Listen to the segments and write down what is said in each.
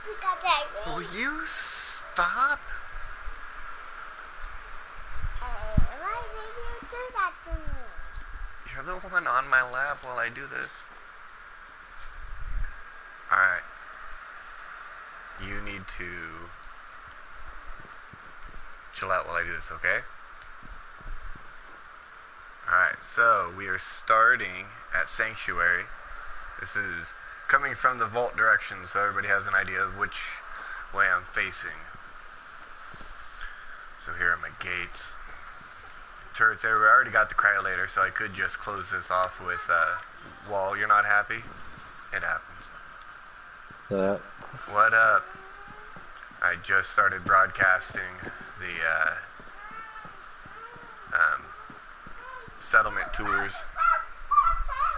Because I Will read. you stop? Why did you do that to me? You're the one on my lap while I do this. Alright. You need to chill out while I do this, okay? Alright, so we are starting at Sanctuary. This is coming from the vault direction, so everybody has an idea of which way I'm facing. So here are my gates. Turrets there. We already got the cryolator, so I could just close this off with wall. You're not happy? It happens. What up? I just started broadcasting the settlement tours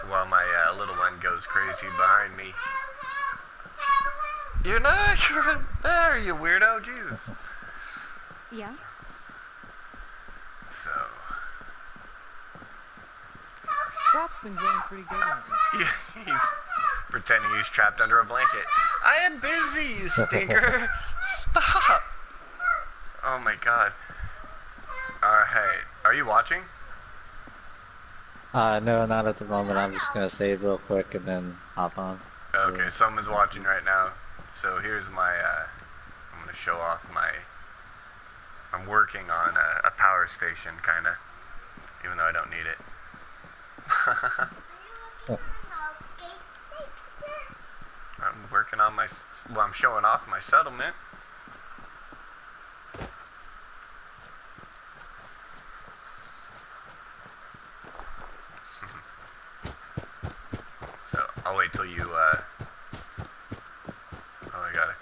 while my little one goes crazy behind me. You're not sure there, you weirdo. Jesus. Yeah? So. Crop's been growing pretty good lately. He's pretending he's trapped under a blanket. I am busy, you stinker. Stop. Oh my god. Alright. Are you watching? No, not at the moment. I'm just gonna save real quick and then hop on. Okay, someone's watching right now. So here's my, I'm gonna show off my, I'm working on a power station, kinda. Even though I don't need it. I'm working on my, well, I'm showing off my settlement. So, I'll wait till you, oh, I got it.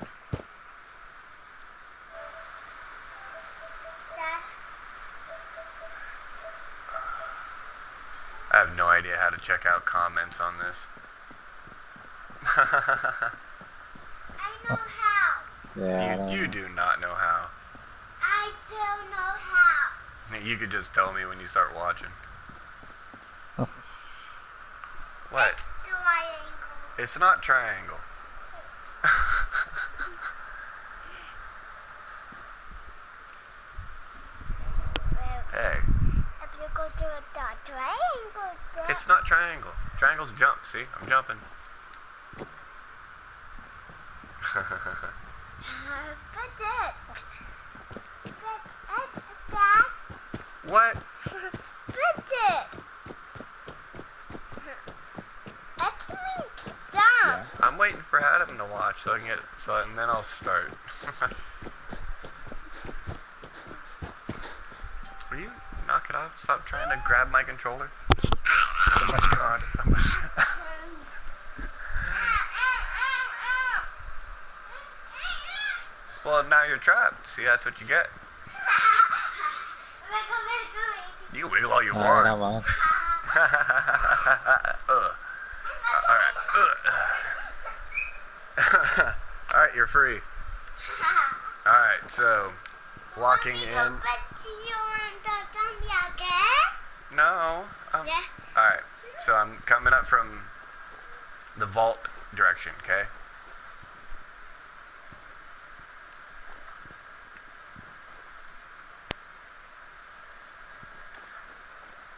I have no idea how to check out comments on this. I know how. Yeah. You do not know how. I don't know how. You could just tell me when you start watching. Oh. What? Triangle. It's not triangle. Hey, If you go to a triangle, then it's not triangle. Triangle's jump, see? I'm jumping. but it. But that. What? But it. That's me down. Yeah. I'm waiting for Adam to watch so I can get and then I'll start. Will you knock it off? Stop trying to grab my controller. Oh my god. Well, now you're trapped. See, that's what you get. You can wiggle all you Alright, want. I'm on. Alright. Alright, you're free. Alright, so walking in. No. Yeah. Alright, so I'm coming up from the vault direction, okay?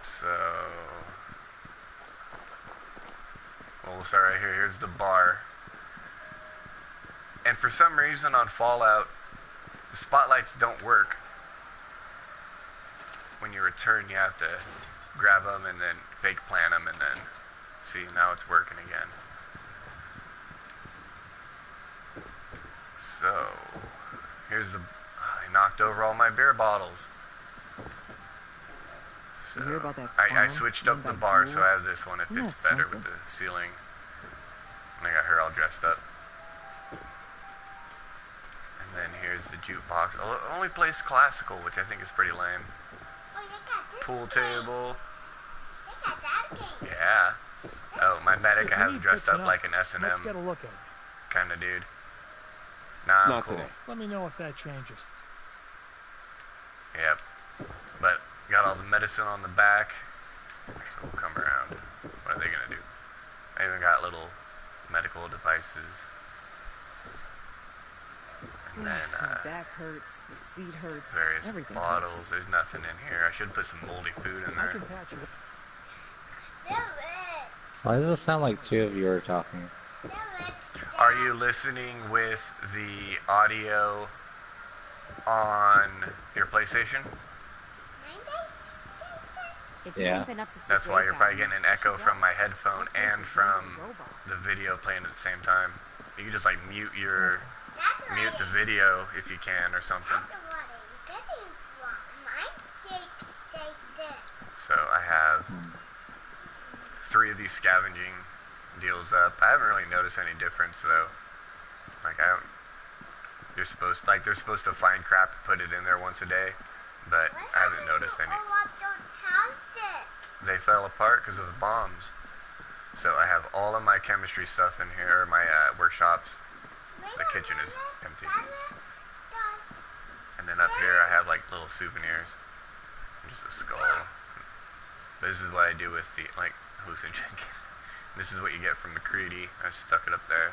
So, well, we'll start right here. Here's the bar. And for some reason on Fallout, the spotlights don't work. When you return, you have to grab them and then fake plant them and then see, now it's working again. So, here's the, I knocked over all my beer bottles. So, You hear about that I farm switched up owned the by bar, so I ghouls? have this one. It Isn't fits that better with something? the ceiling. And I got her all dressed up. And then here's the jukebox. It only plays classical, which I think is pretty lame. Oh, you got this Pool game. table. You got that game. Yeah. Oh, my medic, If I you have him need dressed fixing up like an Let's get a S&M look at it. kind of dude. Nah, I'm Not cool. today. Let me know if that changes. Yep. But got all the medicine on the back. So we'll come around. What are they gonna do? I even got little medical devices. And then, My back hurts, my feet hurts, various everything bottles. hurts. There's nothing in here. I should put some moldy food in I there. can patch you. Do it. Why does it sound like two of you are talking? Do it. Are you listening with the audio on your PlayStation? If Yeah. you've been up to see That's why Jake you're probably out, getting an you echo should from go. my headphone That place and is from really robot. the video playing at the same time. You can just like mute That's mute the video if you can or something. That's what I'm getting from. My take this. So I have 3 of these scavenging deals up. I haven't really noticed any difference though. Like I don't. They're supposed to find crap and put it in there once a day, but I haven't noticed any. They fell apart because of the bombs. So I have all of my chemistry stuff in here, or my workshops. The kitchen is empty. And then up here I have like little souvenirs. Just a skull. This is what I do with the like hallucinogen. This is what you get from McCready. I stuck it up there.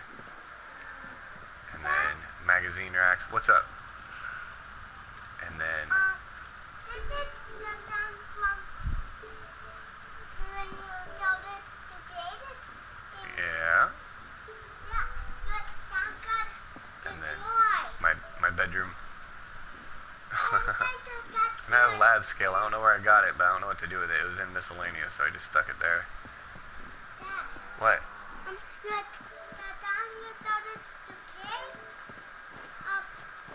And then magazine racks. What's up? And then This is the time from when you told it to create it. yeah, Yeah, but thank God and then destroy. my bedroom. I'm trying to get And I have a lab scale. I don't know where I got it, but I don't know what to do with it. It was in miscellaneous, so I just stuck it there. that. What? The time you told it to create,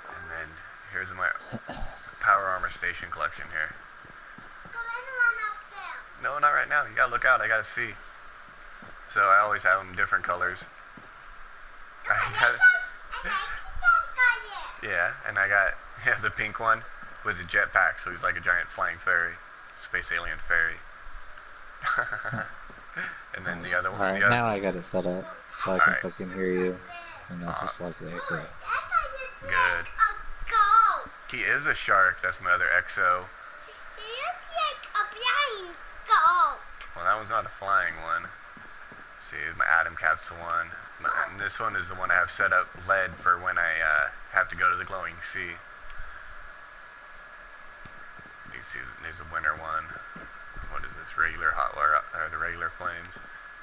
And then here's my power armor station collection here. go anyone up there. No, not right now. You gotta look out. I gotta see. So I always have them different colors. I got, yeah, and I got the pink one with a jetpack, so he's like a giant flying fairy, space alien fairy. And then the other one. Alright, the other, now I got it set up so I can Alright. fucking hear you and not just like the echo. Good. He is a shark. That's my other exo. Well, that one's not a flying one. Let's see, my atom capsule one. And this one is the one I have set up lead for when I have to go to the glowing sea. You see, there's a winter one. What is this? Regular hot wire, or the regular flames.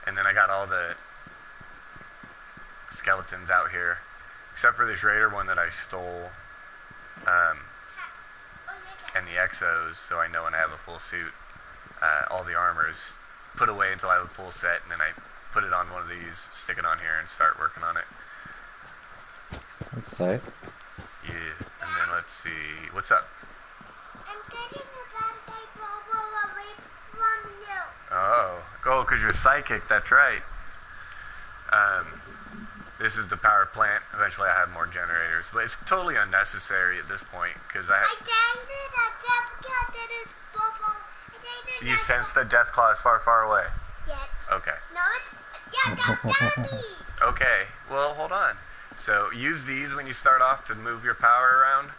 And then I got all the skeletons out here, except for this raider one that I stole, and the exos, so I know when I have a full suit. All the armor is put away until I have a full set, and then I put it on one of these, stick it on here, and start working on it. That's tight. Yeah, and then let's see, what's up? I'm getting a bad bubble away from you. Oh, because you're psychic, that's right. This is the power plant. Eventually I have more generators, but it's totally unnecessary at this point, because I did a death cat that is bubble. you sense the death claw is far, far away. Yet. Okay. No, it's. Yeah, that's Gabby. Okay, well, hold on. So use these when you start off to move your power around,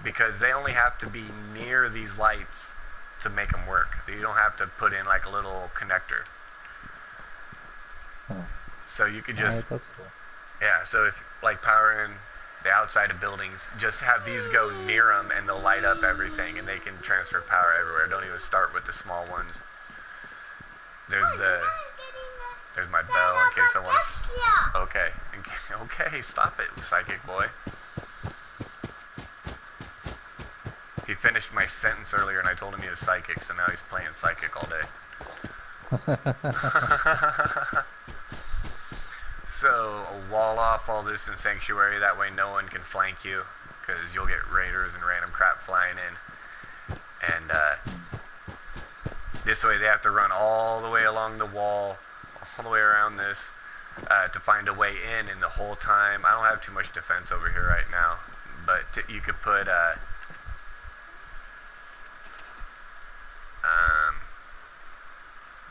because they only have to be near these lights to make them work. You don't have to put in like a little connector. Huh. So you could Alright, just, that's cool. yeah, so if like powering the outside of buildings, just have these go near them and they'll light up everything and they can transfer power everywhere. Don't even start with the small ones. There's there's my bell in case I want to. Okay, okay, stop it, psychic boy. He finished my sentence earlier and I told him he was psychic, so now he's playing psychic all day. So, I'll wall off all this in Sanctuary, that way no one can flank you, because you'll get raiders and random crap flying in. And, this way they have to run all the way along the wall, all the way around this, to find a way in, and the whole time, I don't have too much defense over here right now, but you could put,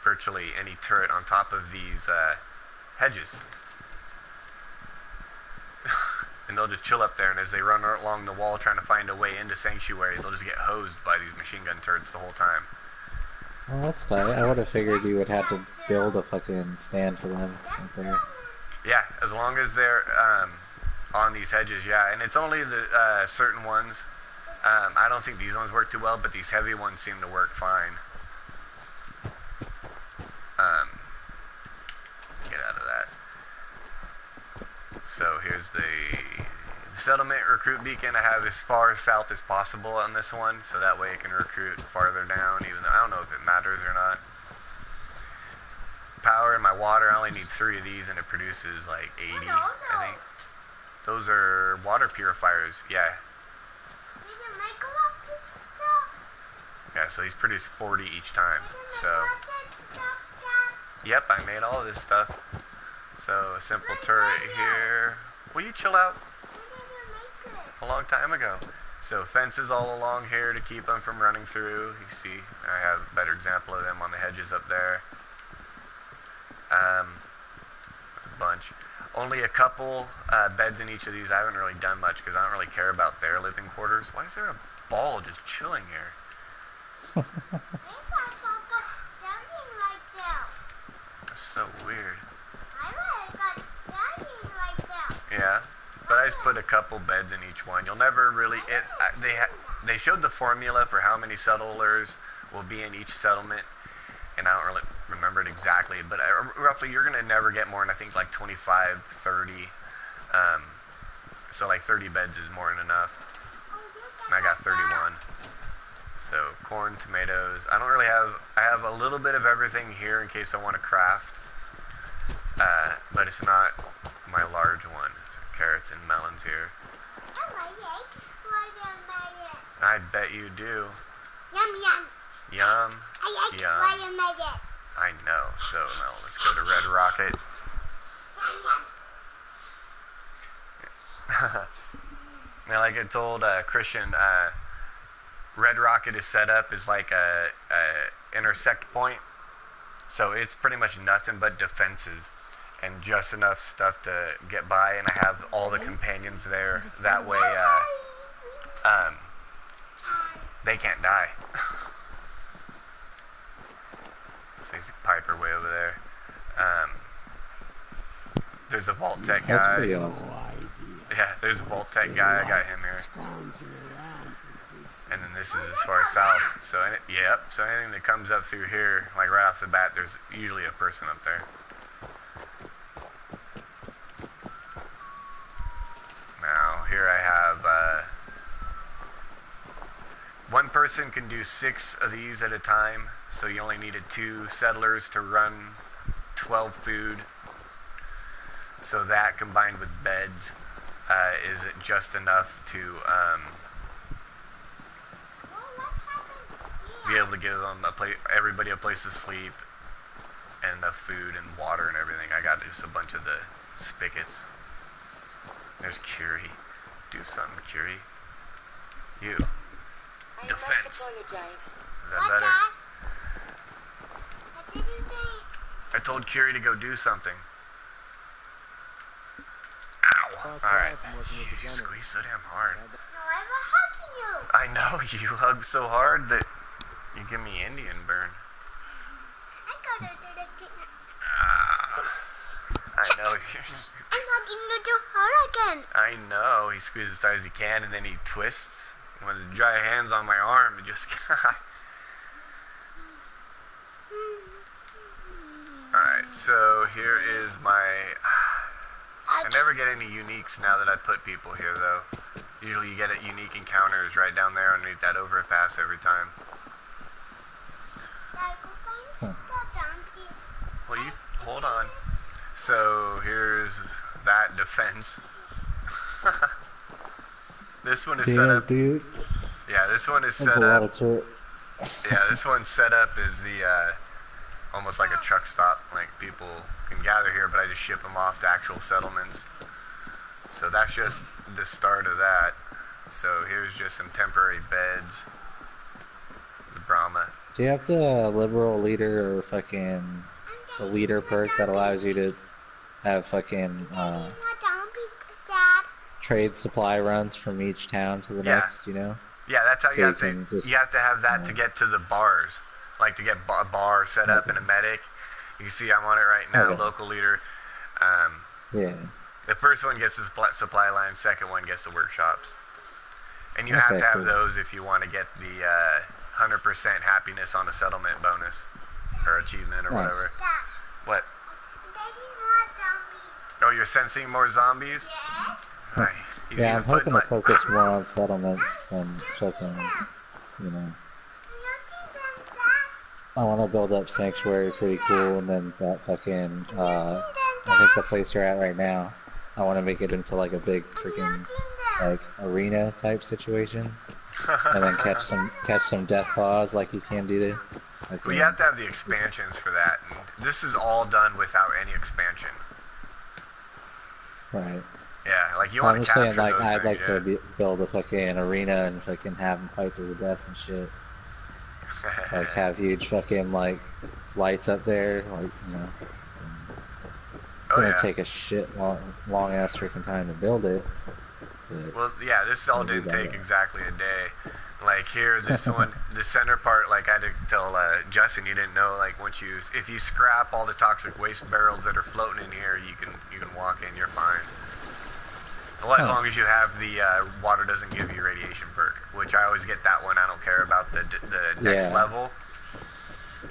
virtually any turret on top of these, hedges. And they'll just chill up there, and as they run along the wall trying to find a way into Sanctuary, they'll just get hosed by these machine gun turrets the whole time. Well, that's tight. I would have figured you would have to build a fucking stand for them right there. Yeah, as long as they're, on these hedges, yeah. And it's only the certain ones. I don't think these ones work too well, but these heavy ones seem to work fine. Get out of that. So here's the settlement recruit beacon. I have as far south as possible on this one, so that way it can recruit farther down, even though I don't know if it matters or not. Power and my water, I only need 3 of these and it produces like 80, I think. Those are water purifiers, yeah. Yeah, so these produce 40 each time, so. Yep, I made all of this stuff. So, a simple turret here. Will you chill out? A long time ago. So, fences all along here to keep them from running through. You see, I have a better example of them on the hedges up there. There's a bunch. Only a couple beds in each of these. I haven't really done much because I don't really care about their living quarters. Why is there a ball just chilling here? That's so weird. Yeah, but I just put a couple beds in each one. You'll never really. They showed the formula for how many settlers will be in each settlement, and I don't really remember it exactly, but roughly you're gonna never get more than I think like 25, 30. So like 30 beds is more than enough. And I got 31. So corn, tomatoes. I don't really have. I have a little bit of everything here in case I want to craft, but it's not my large one. So carrots and melons here. I bet you do. Yum yum. Yum. I like Yum. watermelon. I know. So now let's go to Red Rocket. Now, like I told Christian, Red Rocket is set up as like a intersect point. So it's pretty much nothing but defenses and just enough stuff to get by. And I have all the companions there. That way, they can't die. So there's a Piper way over there. There's a Vault Tech guy. That's pretty awesome. Yeah, there's a Vault Tech guy. I got him here. And then this is as far south. So, yep. So anything that comes up through here, like right off the bat, there's usually a person up there. Now, here I have, one person can do 6 of these at a time. So you only needed 2 settlers to run 12 food. So that combined with beds is just enough to be able to give them everybody a place to sleep and enough food and water and everything. I got just a bunch of the spigots. There's Curie. Do something, Curie. You. Defense. Is that better? I told Curie to go do something. Ow. Alright. You squeeze so damn hard. No, I'm hugging you. I know, you hug so hard that you give me Indian burn. I gotta do the thing. I know. I'm hugging you too hard again. I know. He squeezes as tight as he can and then he twists. With his dry hands on my arm, it just... Alright, so here is my... I never get any uniques now that I put people here, though. Usually you get unique encounters right down there underneath that overpass every time. Well, you... hold on. So, here's that defense. This one is set up... dude. Yeah, this one is That's set a lot up... of turrets. Yeah, this one's set up as the, almost like a truck stop. Like, people can gather here, but I just ship them off to actual settlements. So that's just the start of that. So here's just some temporary beds. The Brahma. Do you have the liberal leader or fucking the leader perk that allows you to have fucking trade supply runs from each town to the next, you know? Yeah, that's how So you have to. can just, You have to have that to get to the bars, like to get a bar set up and a medic. You see, I'm on it right now, Okay. local leader. Yeah. The first one gets the supply line, second one gets the workshops. And you have Okay, to have cool. those if you want to get the 100% happiness on a settlement bonus or achievement or Nice. whatever. Dad, What? Daddy, more zombies. Oh, you're sensing more zombies? Yes. Right. He's Yeah, I'm even putting hoping to like, focus more on settlements than fucking, you know. Look at them, Dad. I want to build up Sanctuary pretty cool, and then that fucking, Look at them, I think the place you're at right now, I want to make it into like a big freaking, like, arena type situation, and then catch some death claws like you can do to. Like, well, you have to have the expansions for that. And this is all done without any expansion. Right. Yeah, like you I'm want to just capture saying, like, those I'd things, like yeah. to build a fucking arena and fucking have them fight to the death and shit. Like, have huge fucking, like, lights up there, like, you know. It's Oh gonna yeah. take a shit long ass freaking time to build it. But, Well, yeah, this all Maybe didn't that take way. exactly a day. Like here, this one, the center part, like I had to tell Justin, you didn't know, like if you scrap all the toxic waste barrels that are floating in here, you can walk in, you're fine. Well, as Huh. long as you have the water doesn't give you radiation perk, which I always get that one. I don't care about the next Yeah. level.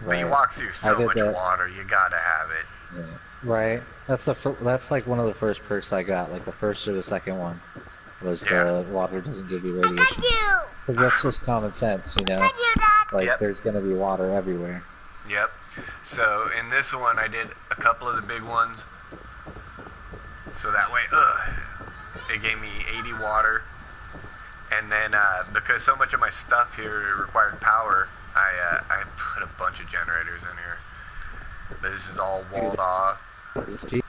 But you right. walk through so did much that. water, you gotta have it. Yeah. Right. That's like one of the first perks I got. Like the first or the second one was Yeah. water doesn't give you I got radiation. you. Because that's just common sense, you know. Got you, Dad. Like Yep. there's gonna be water everywhere. Yep. So in this one, I did a couple of the big ones. So that way, it gave me 80 water. And then because so much of my stuff here required power, I put a bunch of generators in here. But this is all walled off. It's cheap.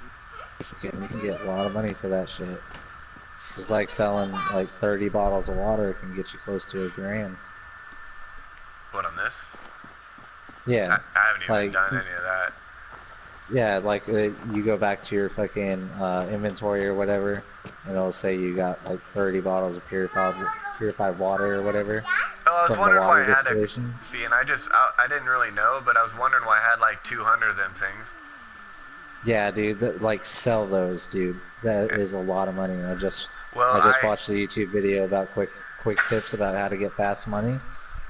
You can get a lot of money for that shit. It's like selling like 30 bottles of water can get you close to $1,000. What on this? Yeah. I haven't even Like- done any of that. Yeah, like you go back to your fucking inventory or whatever, and it'll say you got like 30 bottles of purified water or whatever. Oh, I was From the wondering why I water had to distillation? see, and I didn't really know, but I was wondering why I had like 200 of them things. Yeah, dude, like sell those, dude. That is a lot of money. I just Well, watched a YouTube video about quick tips about how to get fast money,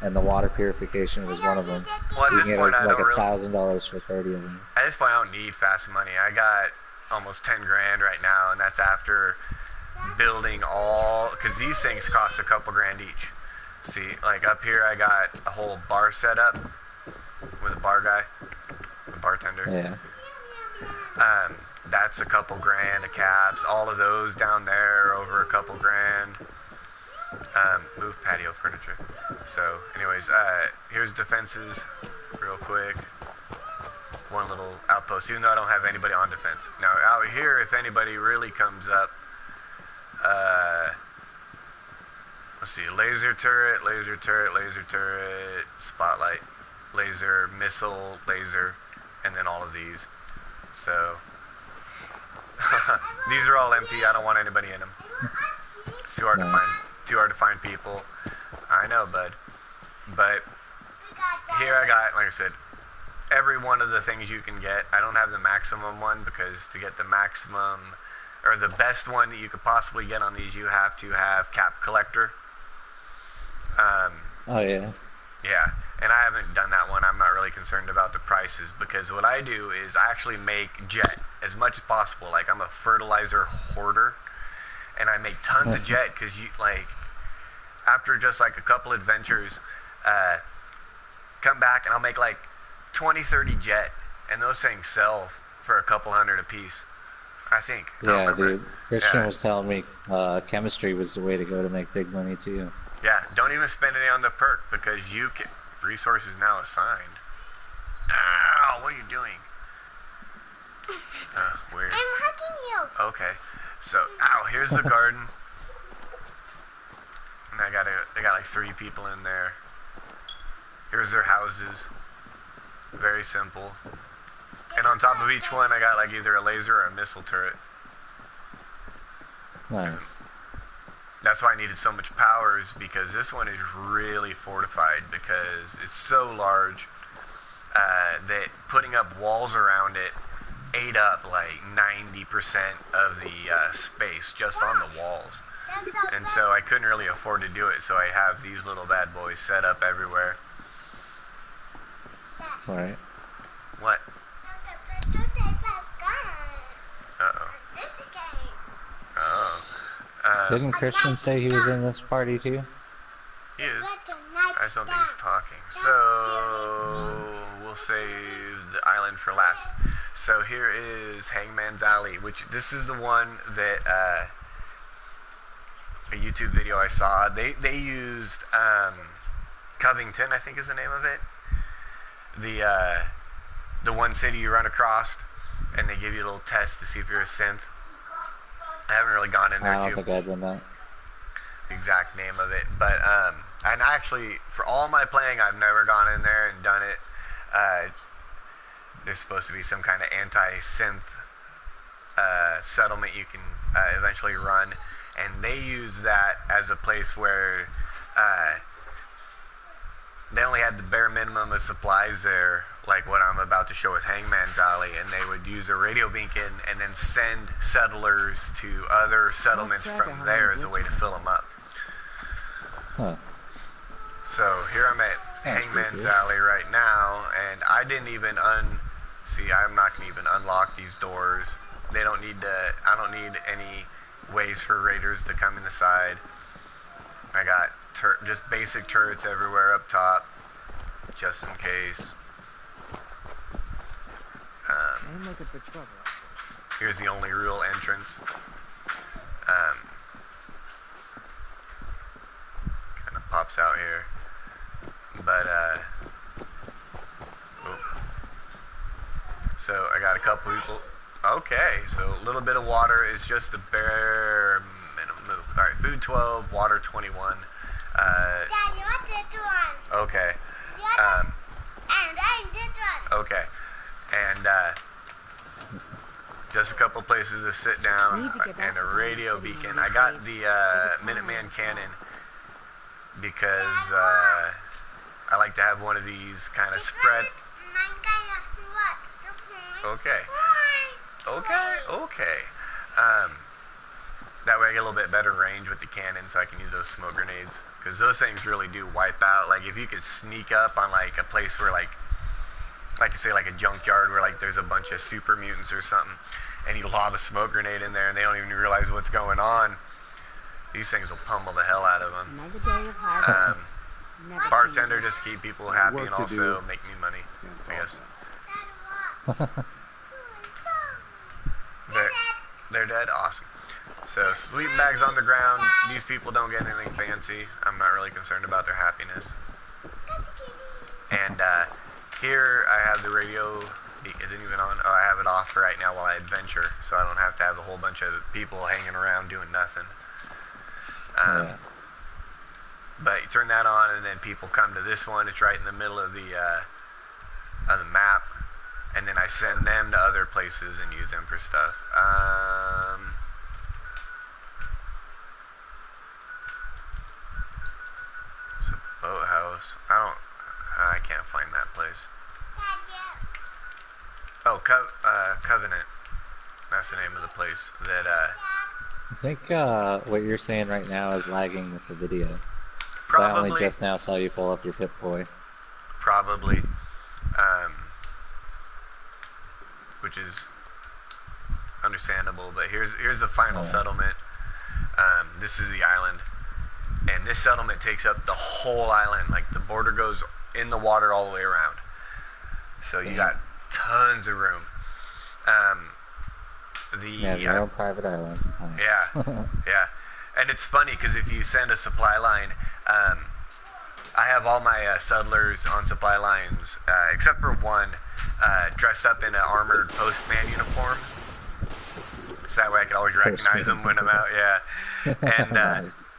and the water purification was one of them. Well, at You this can get point, I like don't really. $1,000 for 30 of them. At this point, I don't need fast money. I got almost 10 grand right now, and that's after building all, because these things cost a couple grand each. See, like up here, I got a whole bar set up with a bar guy, a bartender. Yeah. That's a couple grand of caps. All of those down there are over a couple grand. Move patio furniture. So, anyways, here's defenses, real quick. One little outpost, even though I don't have anybody on defense. Now, out here, if anybody really comes up, let's see, laser turret, spotlight, laser, missile, laser, and then all of these. So, these are all empty. I don't want anybody in them. It's too hard to Nice. find. Too hard to find people. I know, bud. But here I got, like I said, every one of the things you can get. I don't have the maximum one because to get the maximum or the best one that you could possibly get on these, you have to have cap collector. Oh yeah. Yeah, and I haven't done that one. I'm not really concerned about the prices because what I do is I actually make jet as much as possible. Like I'm a fertilizer hoarder, and I make tons of jet because you like after just like a couple adventures, come back and I'll make like 20, 30 jet, and those things sell for a couple hundred a piece. I think. I don't Yeah, remember. dude. Christian Yeah. was telling me chemistry was the way to go to make big money too. Yeah, don't even spend any on the perk because you can. Resources now assigned. Ow, what are you doing? Weird. I'm hugging you. Okay, so here's the garden, and I got like 3 people in there. Here's their houses. Very simple. And on top of each one, I got like either a laser or a missile turret. Nice. That's why I needed so much power, is because this one is really fortified because it's so large that putting up walls around it ate up like 90% of the space just on the walls. And so I couldn't really afford to do it, so I have these little bad boys set up everywhere. Right. What? Uh-oh. Oh. Didn't Christian say he was in this party too? He is. I just don't think he's talking. So we'll save the island for last. So here is Hangman's Alley, which this is the one that a YouTube video I saw. They used Covington, I think is the name of it. The one city you run across, and they give you a little test to see if you're a synth. I haven't really gone in there I don't too. think I've done that. The exact name of it, but and actually for all my playing I've never gone in there and done it. There's supposed to be some kind of anti-synth settlement you can eventually run, and they use that as a place where they only had the bare minimum of supplies there, like what I'm about to show with Hangman's Alley, and they would use a radio beacon and then send settlers to other settlements from there as a way to fill them up. Huh. So here I'm at Hangman's Alley right now, and I didn't even see, I'm not going to even unlock these doors. They don't need to, I don't need any ways for raiders to come in the side. I got just basic turrets everywhere up top, just in case. I'm looking for trouble. Here's the only real entrance. Kind of pops out here. But, so I got a couple people. Okay, so a little bit of water is just the bare minimum. Alright, food 12, water 21. Daddy, what's this one? Okay. And I'm this one. Okay. And, just a couple places to sit down and a radio beacon. I got the Minuteman cannon because I like to have one of these kind of spread. Okay. Okay. That way I get a little bit better range with the cannon, so I can use those smoke grenades, because those things really do wipe out. Like if you could sneak up on like a place where like say like a junkyard where like there's a bunch of super mutants or something, and you lob a smoke grenade in there and they don't even realize what's going on, these things will pummel the hell out of them. Another day of hard work. Never Bartender, changes. just keep people happy Work and to also do. make me money, I guess. They're dead? Awesome. So sleeping bags on the ground. These people don't get anything fancy. I'm not really concerned about their happiness. And here I have the radio. Is it even on? Oh, I have it off for right now while I adventure, so I don't have to have a whole bunch of people hanging around doing nothing. Yeah. But you turn that on, and then people come to this one. It's right in the middle of the map, and then I send them to other places and use them for stuff. It's a boathouse. I can't find that place. Oh, Covenant. That's the name of the place. That I think what you're saying right now is lagging with the video. 'Cause I only probably. just now saw you pull up your Pip-Boy. Probably. Which is understandable, but here's the final settlement. This is the island, and this settlement takes up the whole island. Like the border goes in the water all the way around, so you got tons of room. Yeah, your own private island. Nice. Yeah, yeah. And it's funny because if you send a supply line, I have all my settlers on supply lines, except for one, dressed up in an armored postman uniform. So that way I can always recognize them when I'm out, yeah. And Nice.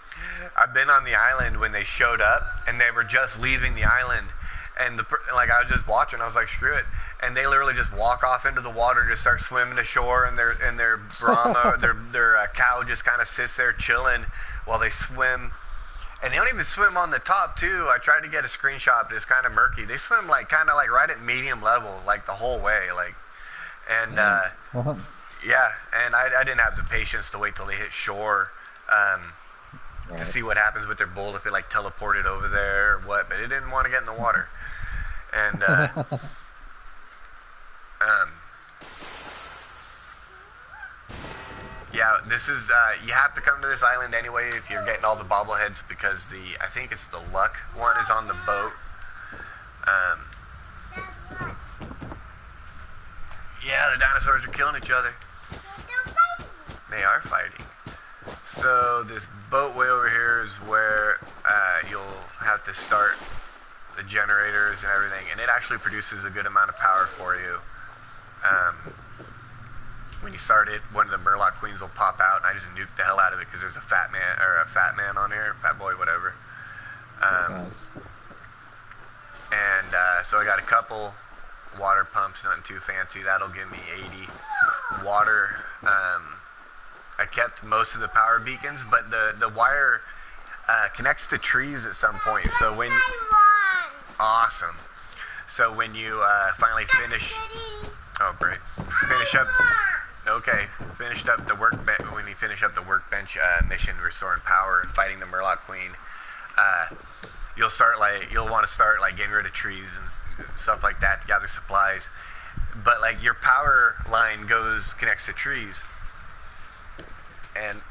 I've been on the island when they showed up, and they were just leaving the island. And like I was just watching, I was like, screw it. And they literally just walk off into the water, just start swimming to shore, and their Brahma, their cow just kind of sits there chilling while they swim. And they don't even swim on the top too. I tried to get a screenshot, but it's kind of murky. They swim like kind of like right at medium level, like the whole way. Like And Well, yeah, and I didn't have the patience to wait till they hit shore right. to see what happens with their bull, if it like teleported over there or what. But it didn't want to get in the water. And yeah, this is you have to come to this island anyway if you're getting all the bobbleheads, because I think it's the luck one is on the boat. Yeah, the dinosaurs are killing each other. They are fighting. So this boat way over here is where you'll have to start the generators and everything, and it actually produces a good amount of power for you. When you start it, one of the Murloc queens will pop out, and I just nuke the hell out of it because there's a fat man on here, fat boy, whatever. Nice. And so I got a couple water pumps, nothing too fancy. That'll give me 80 water. I kept most of the power beacons, but the wire connects to trees at some point. So when awesome. So when you finally finish, oh great, finish up. Okay, finished up the workbench. When you finish up the workbench mission, restoring power and fighting the Murloc Queen, you'll want to start like getting rid of trees and stuff like that to gather supplies. But like your power line connects to trees, and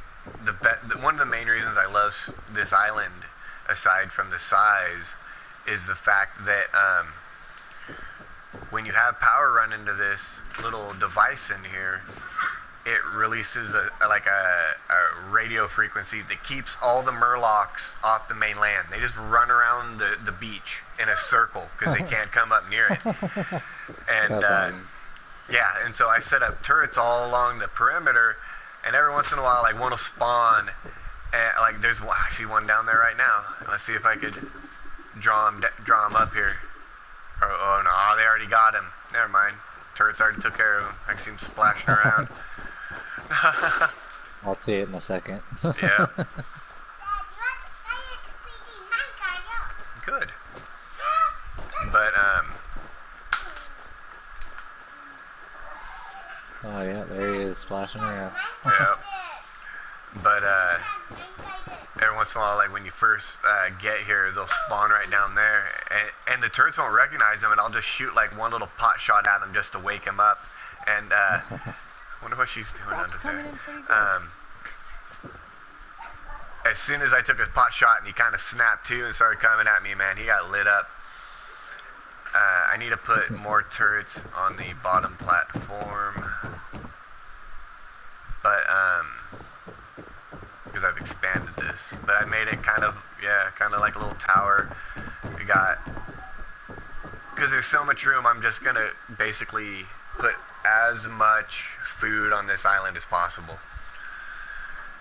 one of the main reasons I love this island, aside from the size, is the fact that when you have power run into this little device in here, it releases a radio frequency that keeps all the Murlocs off the main land. They just run around the beach in a circle because they can't come up near it. And yeah, and so I set up turrets all along the perimeter, and every once in a while, like one will spawn. And like there's actually one down there right now. Let's see if I could draw him up here. Oh no, they already got him. Never mind. Turrets already took care of him. I can see him splashing around. I'll see it in a second. Yeah. Good. But Oh yeah, there he is, splashing around. yeah. But every once in a while, like when you first get here, they'll spawn right down there, and the turrets won't recognize them, and I'll just shoot like one little pot shot at them just to wake them up. And wonder what she's doing under there. As soon as I took a pot shot and he kind of snapped to and started coming at me, man, he got lit up. I need to put more turrets on the bottom platform, but because I've expanded this, but I made it kind of like a little tower. We got, because there's so much room, I'm just gonna basically put as much food on this island as possible,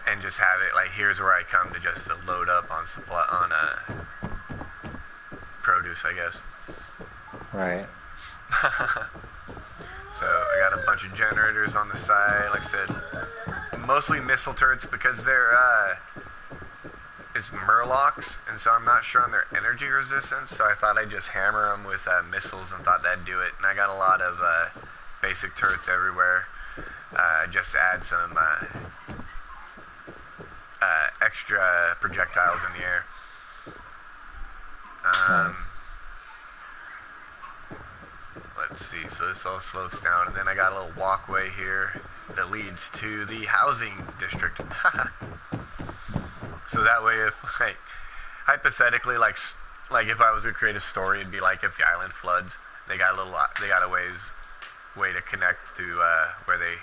and just have it like, here's where I come to load up on produce, I guess. Right. So I got a bunch of generators on the side, like I said, mostly missile turrets because they're it's Murlocs, and so I'm not sure on their energy resistance, so I thought I'd just hammer them with missiles and thought that'd do it. And I got a lot of basic turrets everywhere, just to add some extra projectiles in the air. Nice. Let's see, so this all slopes down, and then I got a little walkway here that leads to the housing district. So that way, if like hypothetically, like if I was to create a story, it'd be like if the island floods, they got a way to connect to where they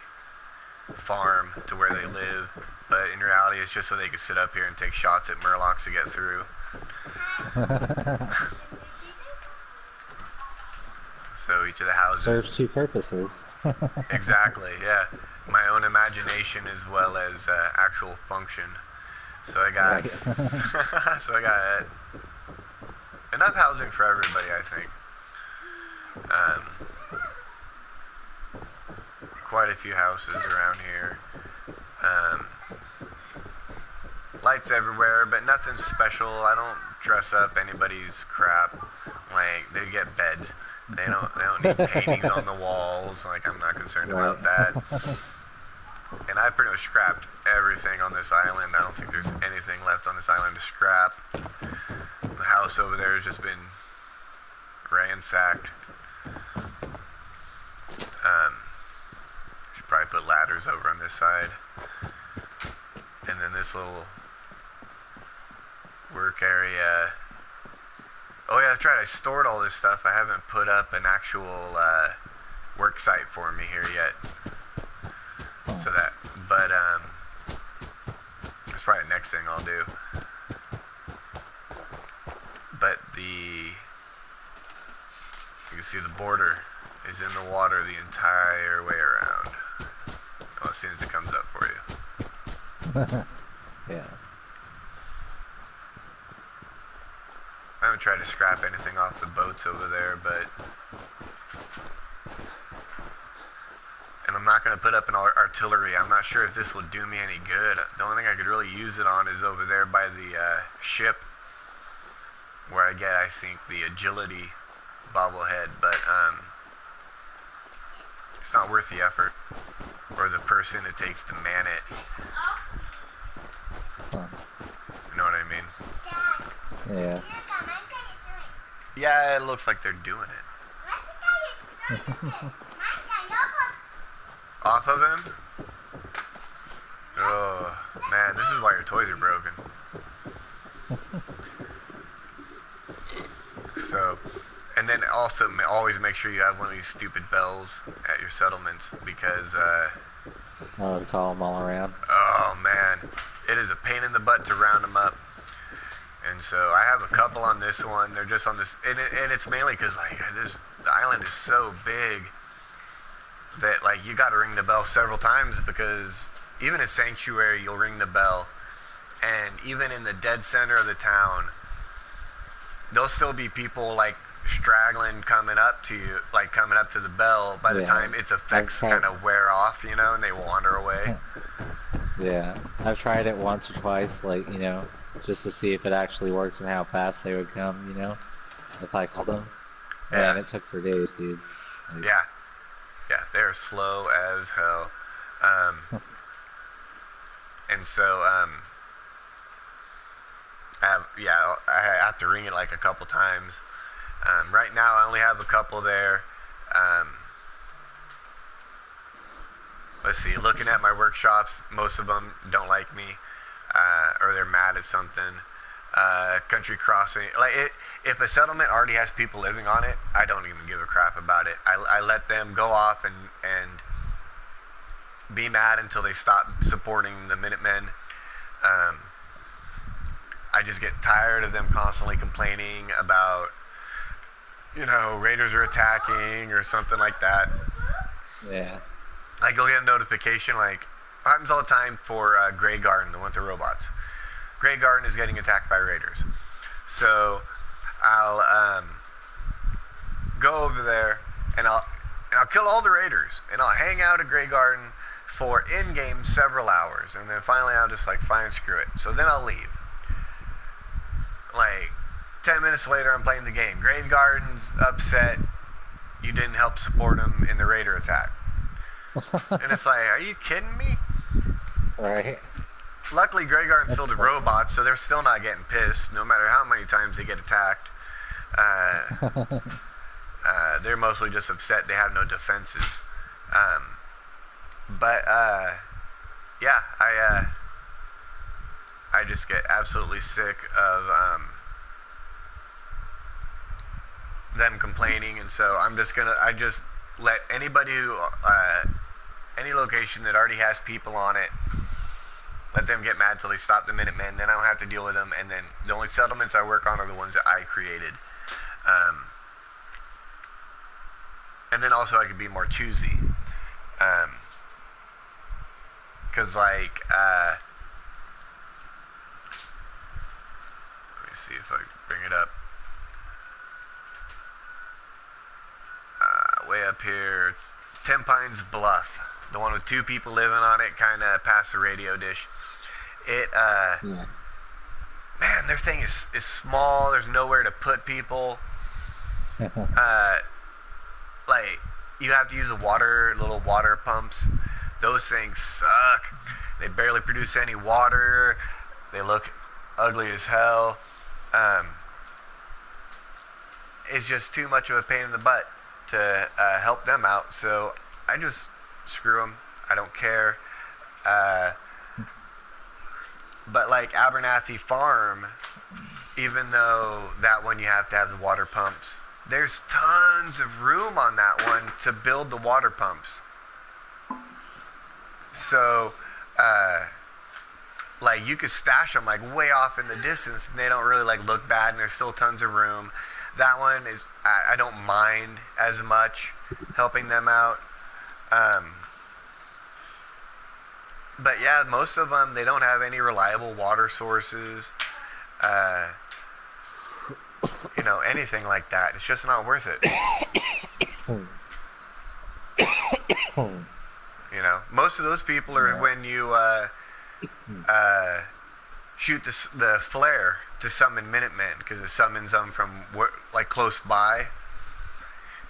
farm to where they live. But in reality, it's just so they could sit up here and take shots at Murlocs to get through. So each of the houses Serves two purposes. exactly, yeah. My own imagination as well as actual function. So I got Right. so I got enough housing for everybody, I think. Quite a few houses around here. Lights everywhere, but nothing special. I don't dress up anybody's crap. Like, they get beds. They don't need paintings on the walls. Like, I'm not concerned about that. And I pretty much scrapped everything on this island. I don't think there's anything left on this island to scrap. The house over there has just been ransacked. Should probably put ladders over on this side. And then this little work area. Oh yeah, that's right. I stored all this stuff. I haven't put up an actual work site for me here yet. So that, but that's probably the next thing I'll do. But you can see the border is in the water the entire way around. Well, as soon as it comes up for you. Yeah. I haven't tried to scrap anything off the boats over there, but... And I'm not going to put up an artillery. I'm not sure if this will do me any good. The only thing I could really use it on is over there by the ship, where I get, I think, the agility bobblehead, but it's not worth the effort or the person it takes to man it. You know what I mean? Yeah. Yeah, it looks like they're doing it. Off of him? Oh, man, this is why your toys are broken. So, and then also always make sure you have one of these stupid bells at your settlements, because To call them all around. oh man, it is a pain in the butt to round them up. And so I have a couple on this one. They're just on this, and it's mainly because like the island is so big that like you got to ring the bell several times, because even at Sanctuary you'll ring the bell, and even in the dead center of the town there'll still be people like straggling coming up to you, like coming up to the bell by the time its effects kind of wear off, you know, and they wander away. Yeah, I've tried it once or twice, like, you know, just to see if it actually works and how fast they would come, you know, if I called them. Yeah. And it took for days, dude. Like, Yeah, they're slow as hell. And so, I have to ring it like a couple times. Right now I only have a couple there. Let's see, looking at my workshops, most of them don't like me, or they're mad at something. Country Crossing, like if a settlement already has people living on it, I don't even give a crap about it. I let them go off and be mad until they stop supporting the Minutemen. I just get tired of them constantly complaining about, you know, raiders are attacking or something like that. Yeah. Like you'll get a notification, like happens all the time for Grey Garden, the Winter Robots. Grey Garden is getting attacked by raiders. So I'll go over there and I'll kill all the raiders, and I'll hang out at Grey Garden for in-game several hours, and then finally I'll just like fine, screw it. So then I'll leave. Like 10 minutes later I'm playing the game. Grey Garden's upset you didn't help support him in the raider attack. And it's like, are you kidding me? Right. Luckily, Grey Garden's filled with robots, so they're still not getting pissed, no matter how many times they get attacked. They're mostly just upset they have no defenses. Yeah, I just get absolutely sick of them complaining, and so I just let anybody who, any location that already has people on it, let them get mad till they stop the Minutemen, then I don't have to deal with them, and then the only settlements I work on are the ones that I created. And then also I could be more choosy. Because like, let me see if I can bring it up. Way up here, Ten Pines Bluff, the one with 2 people living on it, kind of past the radio dish. It, man, their thing is small. There's nowhere to put people. like, you have to use the little water pumps. Those things suck. They barely produce any water. They look ugly as hell. It's just too much of a pain in the butt to help them out. So I just screw them. I don't care. But like Abernathy Farm, even though that one you have to have the water pumps, there's tons of room on that one to build the water pumps. So, like, you could stash them like way off in the distance and they don't really like look bad, and there's still tons of room. That one is, I don't mind as much helping them out. But yeah, most of them, they don't have any reliable water sources. You know, anything like that. It's just not worth it. You know, most of those people are when you shoot the flare to summon Minutemen, because it summons them from like close by.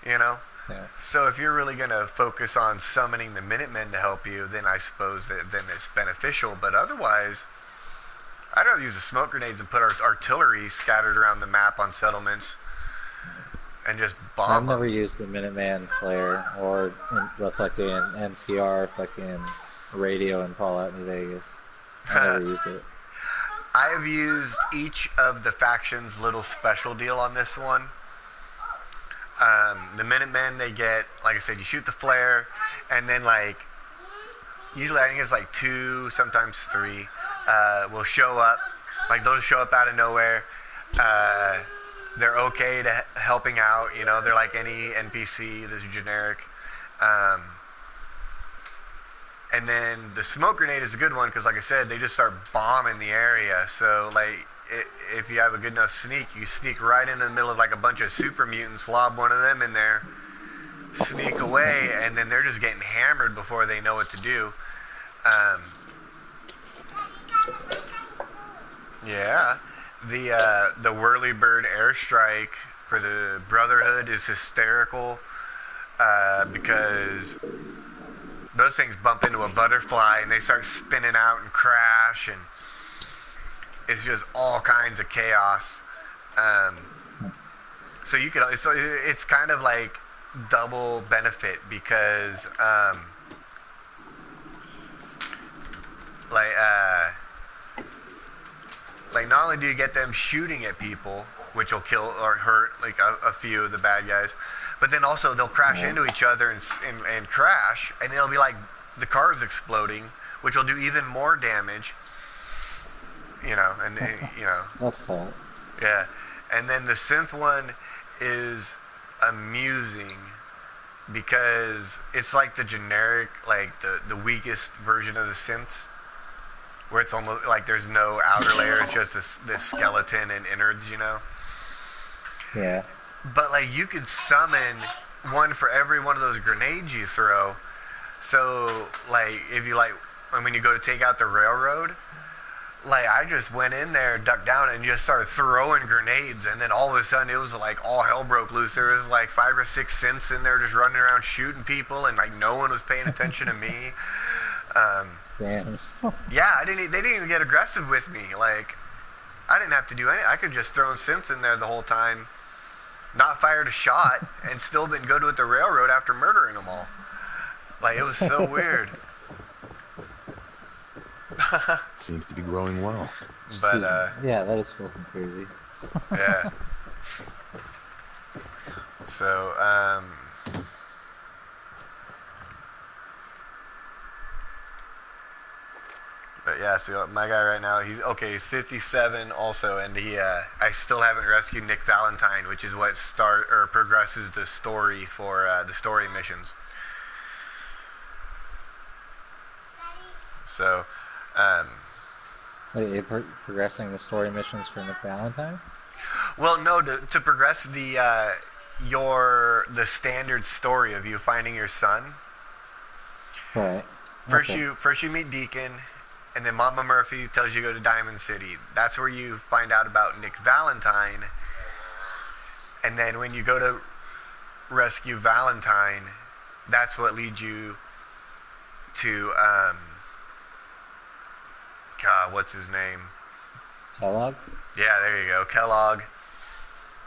You know. Yeah. So if you're really going to focus on summoning the Minutemen to help you, then I suppose that then it's beneficial. But otherwise, I'd rather use the smoke grenades and put our artillery scattered around the map on settlements and just bomb I've them. never used the Minuteman flare or the fucking NCR fucking radio in Fallout New Vegas. I never used it. I have used each of the factions' little special deal on this one. The Minutemen, they get, like I said, you shoot the flare, and then like, usually I think it's like 2, sometimes 3, will show up. Like, they'll just show up out of nowhere. They're okay to helping out, you know, they're like any NPC that's generic. And then the smoke grenade is a good one because, like I said, they just start bombing the area. So, like, if you have a good enough sneak, you sneak right into the middle of like a bunch of super mutants, lob one of them in there, sneak away, and then they're just getting hammered before they know what to do. Yeah, the Whirlybird airstrike for the Brotherhood is hysterical because those things bump into a butterfly and they start spinning out and crash, and it's just all kinds of chaos. So you could, it's kind of like double benefit because like not only do you get them shooting at people, which will kill or hurt like a few of the bad guys, but then also they'll crash into each other and crash, and it'll be like the cars exploding, which will do even more damage. You know, and you know. That's sad. Yeah, and then the synth one is amusing because it's like the generic, like the weakest version of the synths, where it's almost like there's no outer layer, it's just this skeleton and innards, you know. Yeah. But like you could summon one for every one of those grenades you throw. So like if you like when you go to take out the railroad, like I just went in there, ducked down, and just started throwing grenades, and then all of a sudden it was like all hell broke loose. There was like 5 or 6 synths in there just running around shooting people, and like no one was paying attention to me. Damn. Yeah, they didn't even get aggressive with me. Like I didn't have to do anything. I could just throw synths in there the whole time, not fired a shot, and still been good with the railroad after murdering them all. Like it was so weird. Seems to be growing well. But yeah, that is fucking crazy. yeah. So but yeah, so my guy right now, he's 57 also, and I still haven't rescued Nick Valentine, which is what progresses the story for the story missions. So Wait, you're progressing the story missions for Nick Valentine? well, no, to progress the standard story of you finding your son. Right. First Okay. you meet Deacon, and then Mama Murphy tells you to go to Diamond City. That's where you find out about Nick Valentine. And then when you go to rescue Valentine, that's what leads you to God, what's his name? Kellogg? Yeah, there you go, Kellogg,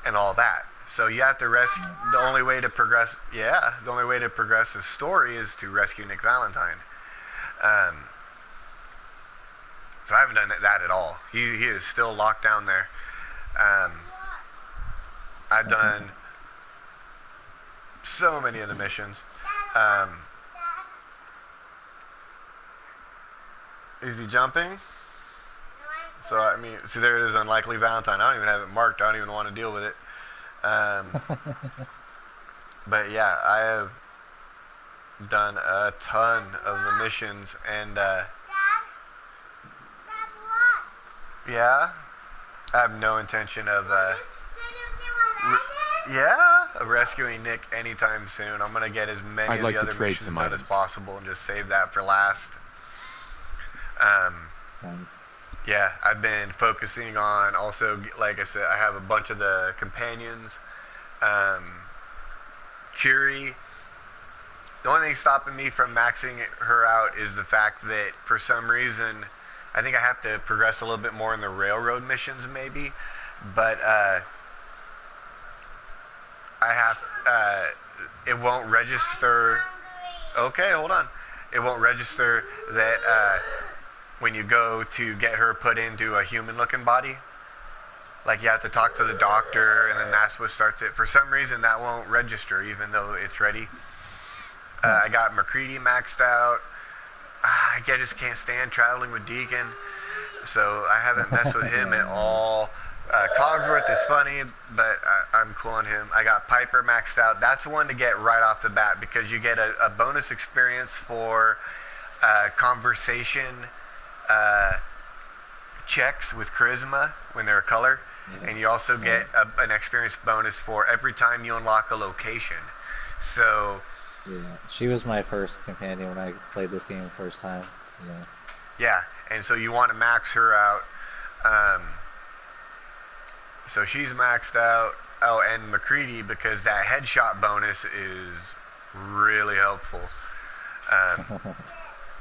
and all that. So you have to rescue. The only way to progress, the only way to progress the story is to rescue Nick Valentine. So I haven't done that at all. He is still locked down there. I've done so many of the missions. Is he jumping? So, I mean, see, there it is, Unlikely Valentine. I don't even have it marked. I don't even want to deal with it. But yeah, I have done a ton of the missions, and yeah, I have no intention of of rescuing Nick anytime soon. I'm gonna get as many of the other missions done as possible and just save that for last. Yeah, I've been focusing on also, like I said, I have a bunch of the companions. Curie, the only thing stopping me from maxing her out is the fact that for some reason, I think I have to progress a little bit more in the railroad missions maybe, but I have, it won't register, okay, hold on. It won't register that, when you go to get her put into a human-looking body, like you have to talk to the doctor, and then that's what starts it. For some reason, that won't register, even though it's ready. I got McCready maxed out. I just can't stand traveling with Deacon, so I haven't messed with him at all. Cogsworth is funny, but I'm cool on him. I got Piper maxed out. That's the one to get right off the bat, because you get a bonus experience for conversation checks with charisma when they're a color, and you also get an experience bonus for every time you unlock a location. So yeah, she was my first companion when I played this game the first time. Yeah, and so you want to max her out. So she's maxed out. Oh, and McCready, because that headshot bonus is really helpful.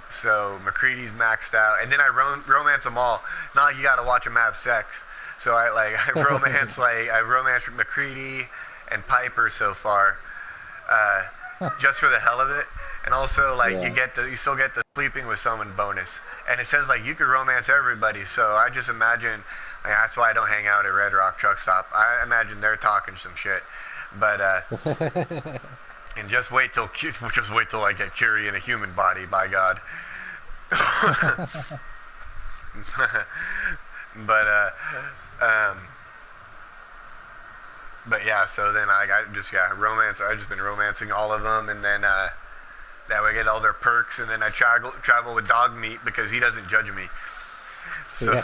So McCready's maxed out, and then I romance them all. Not like you got to watch them have sex. So I romance McCready and Piper so far, just for the hell of it. And also you still get the sleeping with someone bonus, and it says like you could romance everybody. So I just imagine that's why I don't hang out at Red Rock Truck Stop. I imagine they're talking some shit, but and just wait till I get Curie in a human body. By God. But yeah, so then I've just been romancing all of them, and then that way I get all their perks, and then I travel with Dog Meat because he doesn't judge me. So yeah,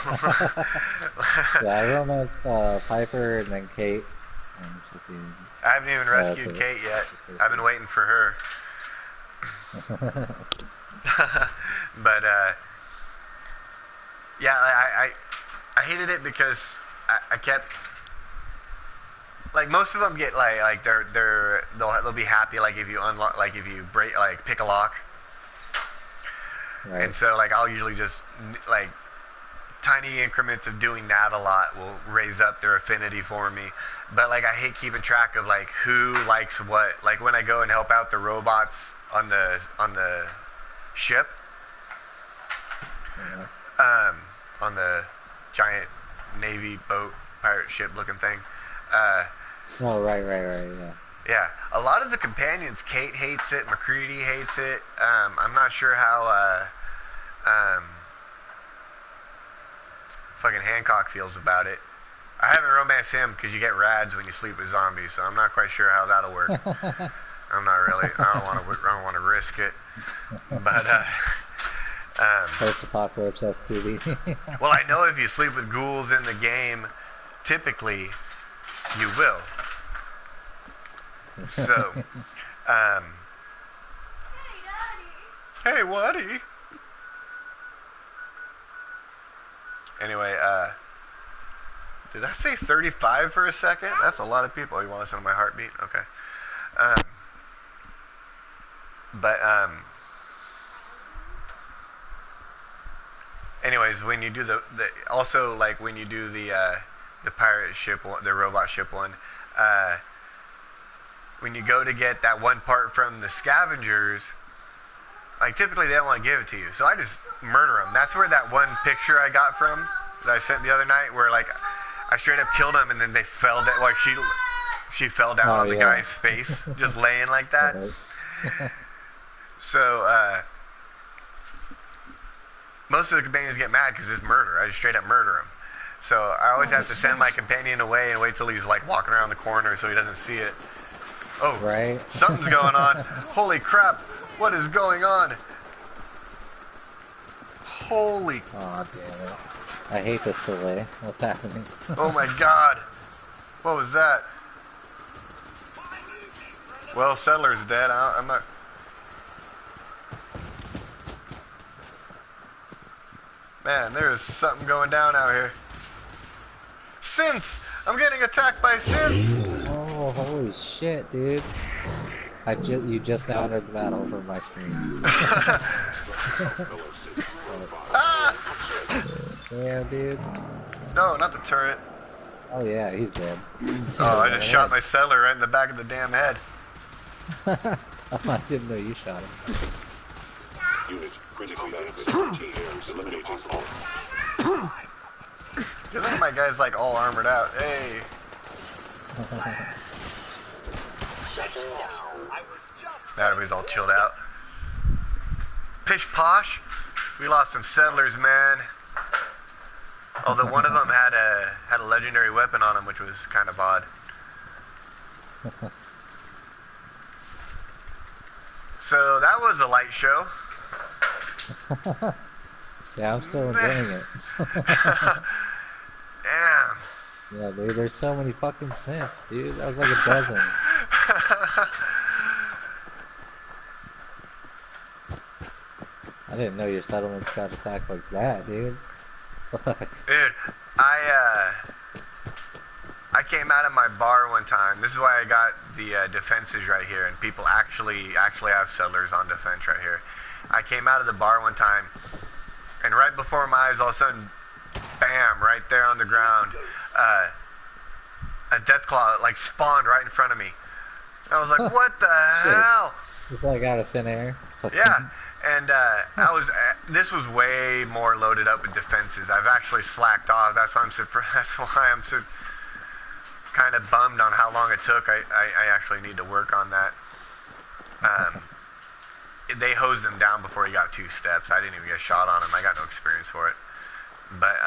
I romanced Piper and then Kate. I haven't even rescued Kate yet. I've been waiting for her. But yeah, I hated it because I kept like most of them get like they'll be happy like if you unlock, like if you pick a lock, right. And so like I'll usually just like tiny increments of doing that a lot will raise up their affinity for me. But like I hate keeping track of like who likes what. Like when I go and help out the robots on the ship, on the giant Navy boat pirate ship looking thing. Oh right, yeah. Yeah, a lot of the companions, Kate hates it, McCready hates it. I'm not sure how fucking Hancock feels about it. I haven't romanced him because you get rads when you sleep with zombies, so I'm not quite sure how that'll work. I'm not really. I don't want to risk it. But post-apocalypse STD. Well, I know if you sleep with ghouls in the game, typically you will. So, hey, Waddy. Anyway, did I say 35 for a second? That's a lot of people. You want to listen to my heartbeat? Okay. Um, but anyways, when you do the also like when you do the pirate ship one, the robot ship one, when you go to get that one part from the scavengers, like typically they don't want to give it to you, so I just murder them. That's where that one picture I got from that I sent the other night, where like I straight up killed them and then they fell down, like she fell down on the guy's face, just laying like that. So most of the companions get mad because it's murder. I just straight up murder him. So I always have to send my companion away and wait till he's like walking around the corner so he doesn't see it. Oh, Right. something's going on. Holy crap. What is going on? Holy. Oh, damn it. I hate this delay. What's happening? Oh my god. What was that? Well, Settler's dead. I'm not. Man, there's something going down out here. Synths! I'm getting attacked by synths! Oh, holy shit, dude. You just now entered the battle from my screen. Ah! Yeah, dude. No, not the turret. Oh yeah, he's dead. Oh, I just shot my Settler right in the back of the damn head. I didn't know you shot him. Unit critically damaged. Eliminate possible. Look at my guy's like all armored out. Hey. Now everybody's all chilled out. Pish posh. We lost some Settlers, man. Although one of them had a legendary weapon on him, which was kind of odd. So that was a light show. Yeah, I'm still enjoying it. Damn. Yeah, dude, there's so many fucking synths, dude. That was like a dozen. I didn't know your settlements got attacked like that, dude. Fuck. Dude, I came out of my bar one time. This is why I got the defenses right here, and people actually have Settlers on defense right here. I came out of the bar one time, and right before my eyes, all of a sudden, bam, right there on the ground, a Deathclaw like spawned right in front of me. I was like, what the hell? It's like out of thin air. Yeah, and this was way more loaded up with defenses. I've actually slacked off. That's why I'm so kind of bummed on how long it took. I actually need to work on that. They hosed him down before he got 2 steps. I didn't even get a shot on him. I got no experience for it. But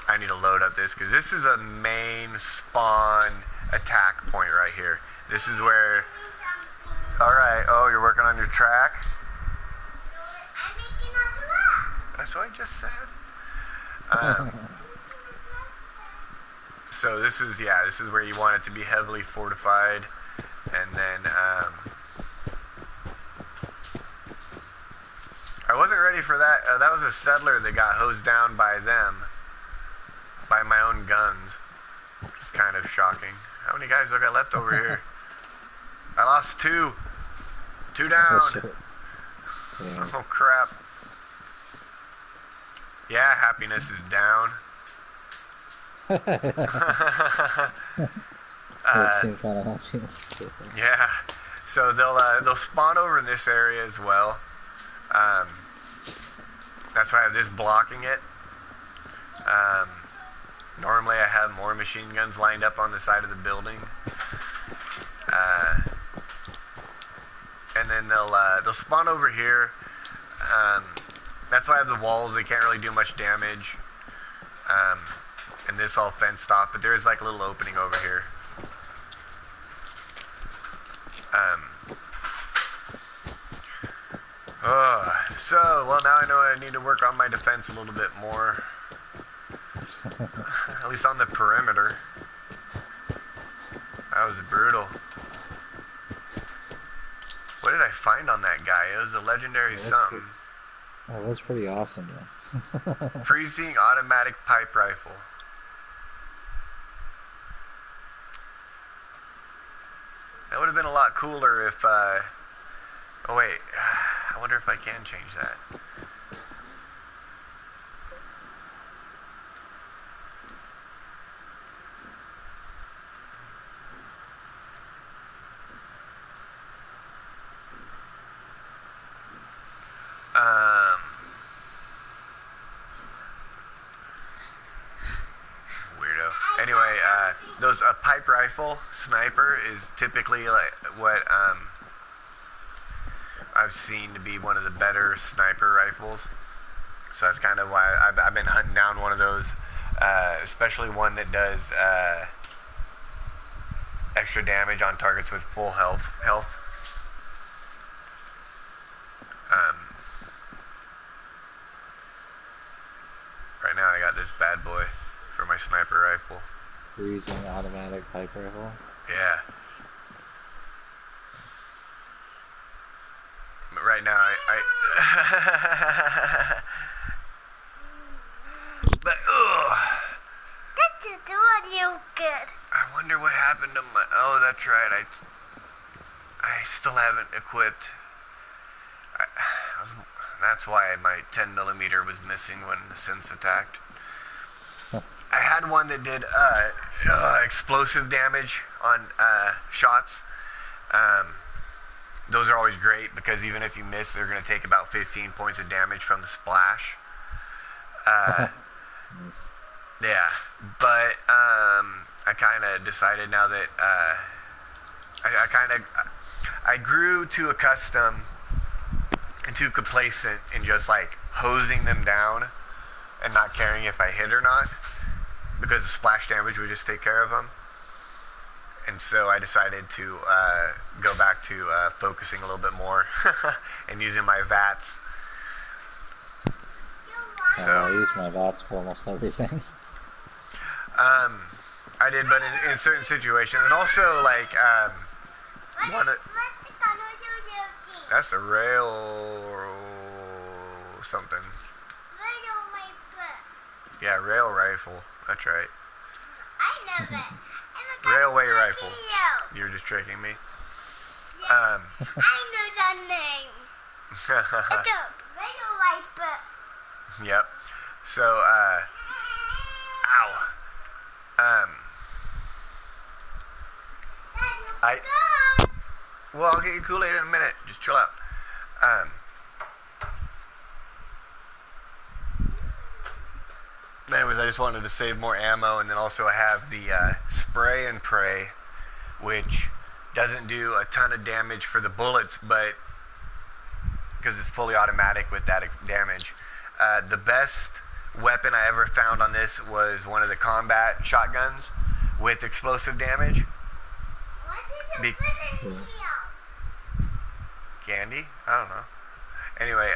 I need to load up this because this is a main spawn attack point right here. This is where... Alright, oh, you're working on your track? I'm making a track. That's what I just said. So this is where you want it to be heavily fortified. And then, I wasn't ready for that. That was a Settler that got hosed down by them. By my own guns. It's kind of shocking. How many guys do I got left over here? I lost 2. 2 down. Oh, shit. Yeah. Oh crap. Yeah, happiness is down. It seemed kind of happiness too. Yeah. So they'll spawn over in this area as well. That's why I have this blocking it. Normally I have more machine guns lined up on the side of the building. And then they'll spawn over here. That's why I have the walls. They can't really do much damage. And this all fenced off, but there's like a little opening over here. So, well, now I know I need to work on my defense a little bit more. At least on the perimeter. That was brutal. What did I find on that guy? It was a legendary something. That was pretty awesome, though. Freezing automatic pipe rifle. That would have been a lot cooler if, oh wait, I wonder if I can change that. Weirdo. Anyway, a pipe rifle sniper is typically like what I've seen to be one of the better sniper rifles. So that's kind of why I've been hunting down one of those, especially one that does extra damage on targets with full health. Right now I got this bad boy for my sniper rifle. You're using an automatic pipe rifle? Yeah. But right now I but This is doing you good. I wonder what happened to my, oh that's right, I still haven't equipped. That's why my 10mm was missing when the synths attacked. I had one that did explosive damage on shots. Those are always great because even if you miss, they're going to take about 15 points of damage from the splash. Yeah, but I kind of decided now that I grew too accustomed and too complacent in just like hosing them down and not caring if I hit or not, because the splash damage would just take care of them. And so I decided to go back to focusing a little bit more and using my VATS. So I use my VATS for almost everything. I did, but in certain situations, and also like What's the color you're using? that's the rail something. Little wiper. Yeah, rail rifle. That's right. I know that. Railway rifle. You were just tricking me. I know that name. It's a little wiper. Yep. So, ow. Well, I'll get you Kool-Aid in a minute. Just chill out. Anyways, I just wanted to save more ammo, and then also I have the spray and pray, which doesn't do a ton of damage for the bullets, but because it's fully automatic with that damage. The best weapon I ever found on this was one of the combat shotguns with explosive damage. What did you put in here? Candy? I don't know. Anyway,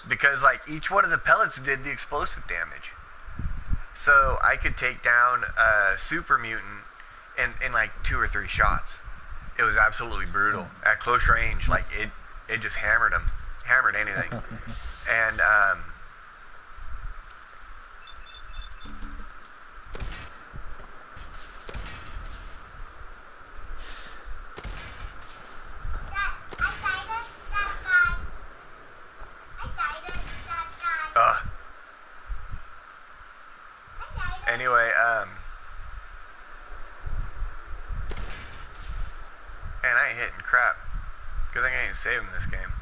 because like each one of the pellets did the explosive damage. So I could take down a super mutant in like 2 or 3 shots. It was absolutely brutal. At close range, like it just hammered him. Hammered anything. And anyway, man, I ain't hitting crap. Good thing I ain't saving this game.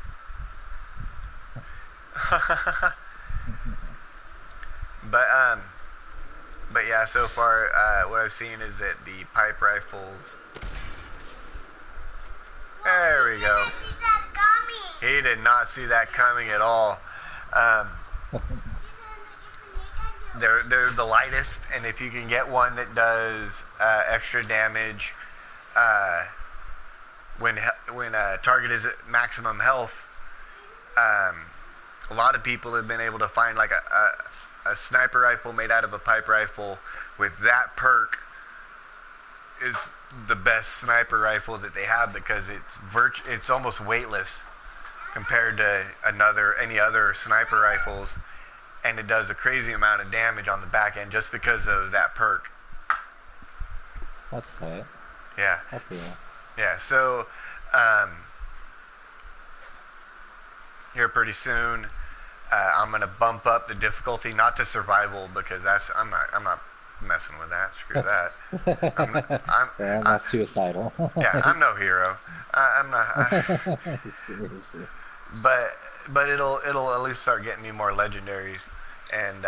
But yeah, so far, what I've seen is that the pipe rifles. There we go. He did not see that coming at all. They're the lightest, and if you can get one that does extra damage when a target is at maximum health, a lot of people have been able to find like a sniper rifle made out of a pipe rifle with that perk is the best sniper rifle that they have, because it's almost weightless compared to any other sniper rifles. And it does a crazy amount of damage on the back end just because of that perk. That's tight. Yeah. Yeah, so here pretty soon, I'm gonna bump up the difficulty, not to survival because I'm not messing with that. Screw that. That's suicidal. Yeah, I'm no hero. I'm not. Seriously. But it'll at least start getting me more legendaries, and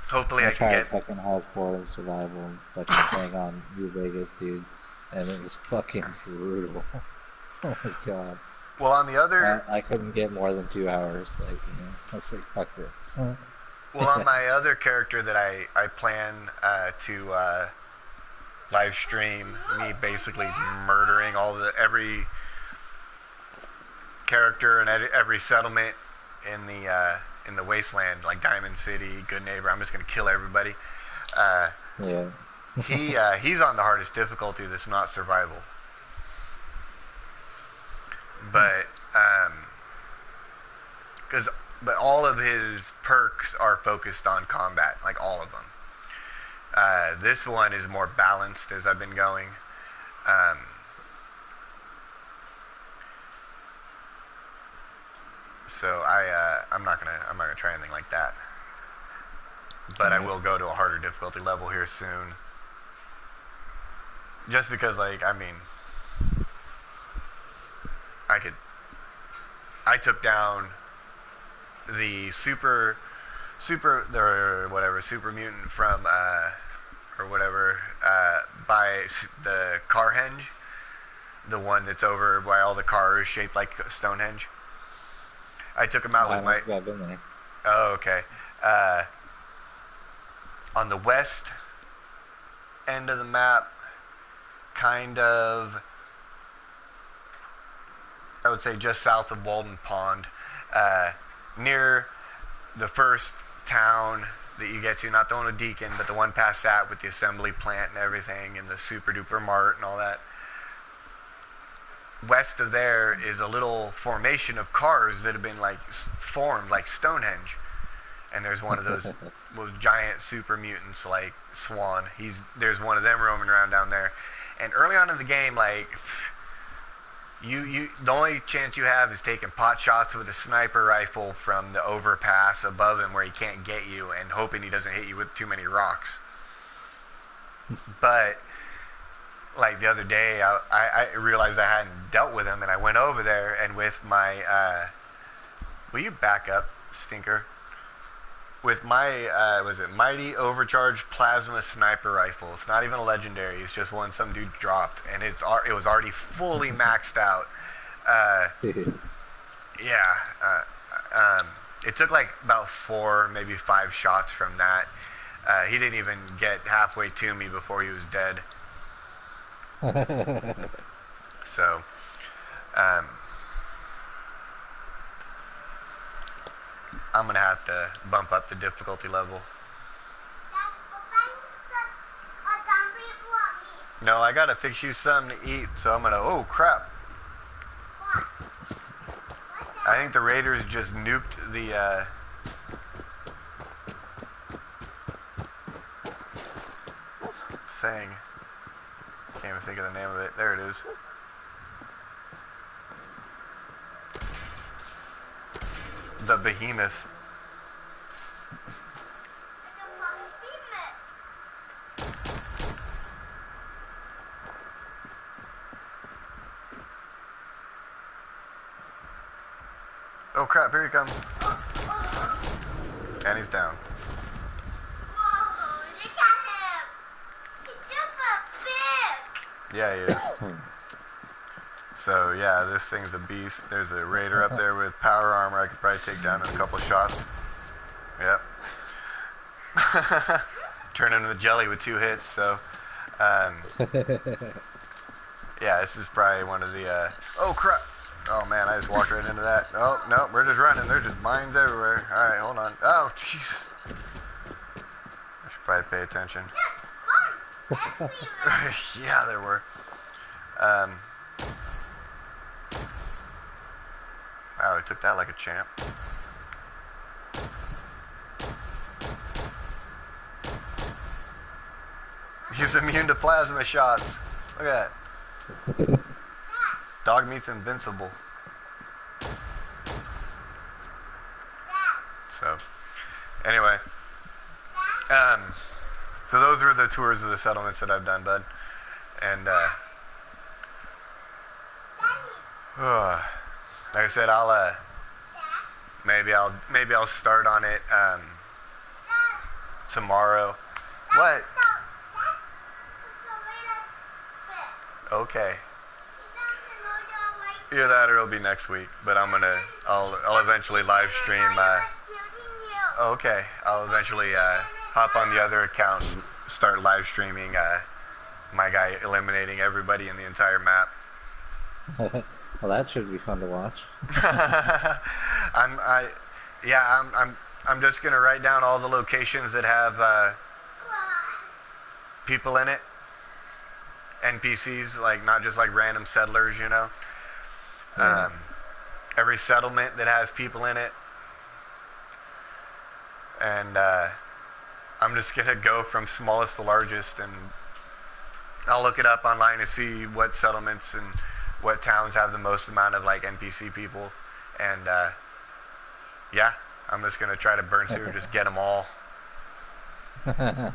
hopefully I I can tried get. fucking hardcore in survival, fucking playing on New Vegas, dude, and it was fucking brutal. Oh my god. Well, on the other. I couldn't get more than 2 hours. Like, you know, I was like, fuck this. Well, on my other character that I plan to live stream me basically murdering every character and every settlement in the wasteland, like Diamond City, Good Neighbor. I'm just gonna kill everybody. Yeah. He's on the hardest difficulty. That's not survival, but but all of his perks are focused on combat, like all of them. This one is more balanced as I've been going. So I'm not gonna try anything like that. But I will go to a harder difficulty level here soon. Just because, like, I mean, I took down the super mutant from or whatever by the Carhenge, the one that's over by all the cars shaped like Stonehenge. I took him out with my. Yeah, I've been there. Oh, okay. On the west end of the map, kind of, I would say just south of Walden Pond, near the first town that you get to, not the one with Deacon, but the one past that with the assembly plant and everything, and the super duper mart and all that. West of there is a little formation of cars that have been like formed like Stonehenge, and there's one of those giant super mutants like Swan. There's one of them roaming around down there, and early on in the game, like the only chance you have is taking pot shots with a sniper rifle from the overpass above him where he can't get you, and hoping he doesn't hit you with too many rocks. But like the other day, I realized I hadn't dealt with him, and I went over there, and with my will you back up, stinker? With my was it Mighty Overcharged Plasma Sniper Rifle. It's not even a legendary. It's just one some dude dropped, and it was already fully maxed out. Yeah. It took like about 4, maybe 5 shots from that. He didn't even get halfway to me before he was dead. So, I'm gonna have to bump up the difficulty level. No, I gotta fix you something to eat, so I'm gonna. Oh crap! I think the Raiders just nuked the. Thing. Can't even think of the name of it. There it is. The Behemoth. Oh crap, here he comes. And he's down. Whoa, look at him. He's super big. Yeah, he is. So yeah, this thing's a beast. There's a Raider up there with power armor I could probably take down in a couple shots. Yep. Turn into the jelly with 2 hits, so yeah, this is probably one of the oh crap. Oh man, I just walked right into that. Oh no, we're just running. There's just mines everywhere. Alright, hold on. Oh jeez. I should probably pay attention. Yeah, there were. Wow, he took that like a champ. He's immune to plasma shots. Look at that. Dog meat's invincible. So, anyway. So those were the tours of the settlements that I've done, bud. And, like I said, maybe I'll start on it, tomorrow. What? Okay. Either that or it'll be next week, but I'll eventually live stream, okay. I'll eventually, hop on the other account and start live streaming, my guy eliminating everybody in the entire map. Well, that should be fun to watch. I'm just gonna write down all the locations that have people in it, NPCs, like not just like random settlers, you know. Yeah. Every settlement that has people in it, and I'm just gonna go from smallest to largest, and I'll look it up online to see what settlements and what towns have the most amount of like NPC people, and yeah, I'm just gonna try to burn through, just get them all. I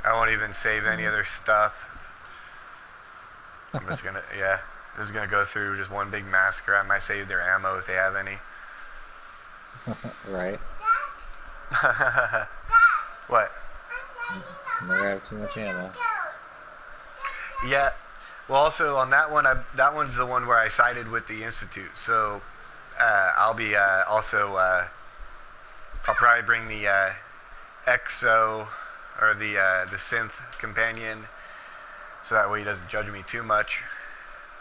won't even save any of their stuff. I'm just gonna, yeah, just gonna go through just one big massacre. I might save their ammo if they have any. Right. What? Never have too much ammo. Yeah. Well, also on that one, that one's the one where I sided with the Institute. So I'll be also I'll probably bring the Exo or the Synth companion, so that way he doesn't judge me too much.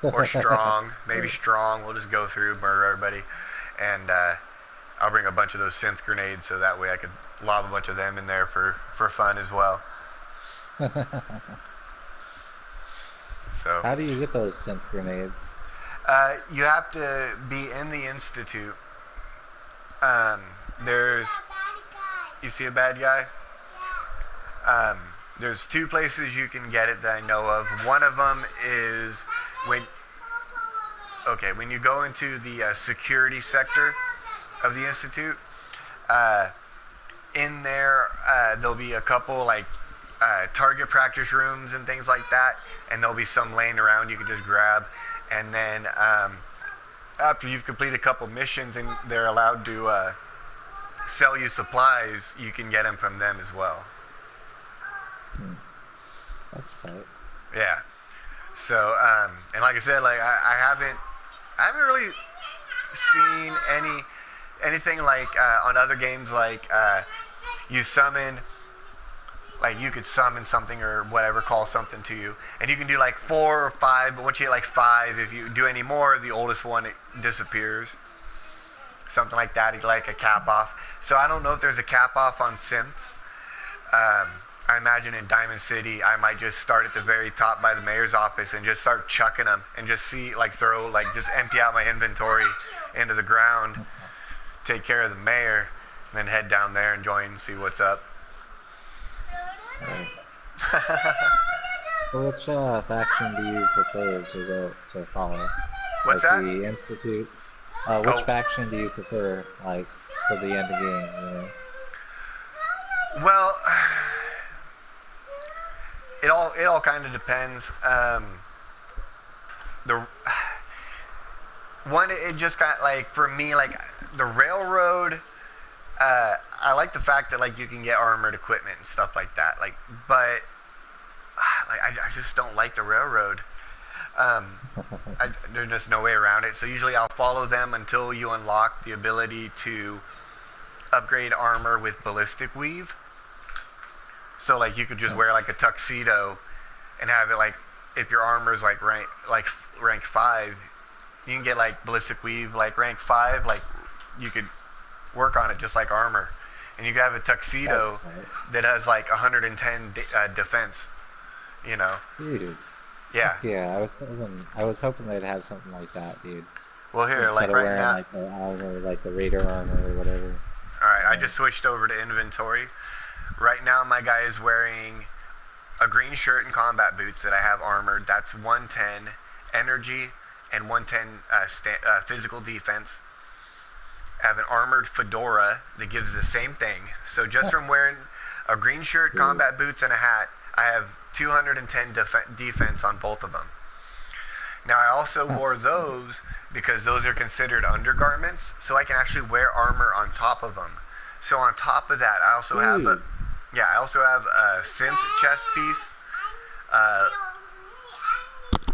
Or Strong, maybe Strong. We'll just go through, murder everybody, and I'll bring a bunch of those Synth grenades, so that way I could lob a bunch of them in there for fun as well. So How do you get those synth grenades? you have to be in the Institute. You see a bad guy? There's two places you can get it that I know of. One of them is when you go into the security sector of the Institute, in there there'll be a couple like target practice rooms and things like that, and there'll be some laying around you can just grab, and then after you've completed a couple missions and they're allowed to sell you supplies, you can get them from them as well. That's tight. Yeah. So and like I said, like I haven't really seen anything like on other games, like you summon, like you could summon something or whatever, call something to you, and you can do like 4 or 5, but once you hit like 5, if you do any more, the oldest one, it disappears. Something like that, like a cap off. So I don't know if there's a cap off on synths. I imagine in Diamond City, I might just start at the very top by the mayor's office and just start chucking them and just see, like just empty out my inventory into the ground, take care of the mayor, and then head down there and join and see what's up. Right. Well, which faction do you prefer to follow? What's like that? The Institute. Which faction do you prefer, like, for the end of the game? You know? Well, it all kind of depends. It just got like, for me, like the railroad. I like the fact that like you can get armored equipment and stuff like that. Like, but like I just don't like the railroad. There's just no way around it. So usually I'll follow them until you unlock the ability to upgrade armor with ballistic weave. So like you could just wear like a tuxedo and have it like, if your armor is like rank 5, you can get like ballistic weave like rank 5. Like you could work on it just like armor, and you could have a tuxedo that has like 110 defense. You know. Dude. Yeah. Yeah, I was hoping they'd have something like that, dude. Well, here, Instead like of right wearing, now. like the armor, like the raider armor or whatever. All right, I just switched over to inventory. Right now, my guy is wearing a green shirt and combat boots that I have armored. That's 110 energy and 110 physical defense. I have an armored fedora that gives the same thing. So just from wearing a green shirt, combat boots, and a hat, I have 210 defense on both of them. Now I also wore those because those are considered undergarments, so I can actually wear armor on top of them. So on top of that, I also have a synth chest piece.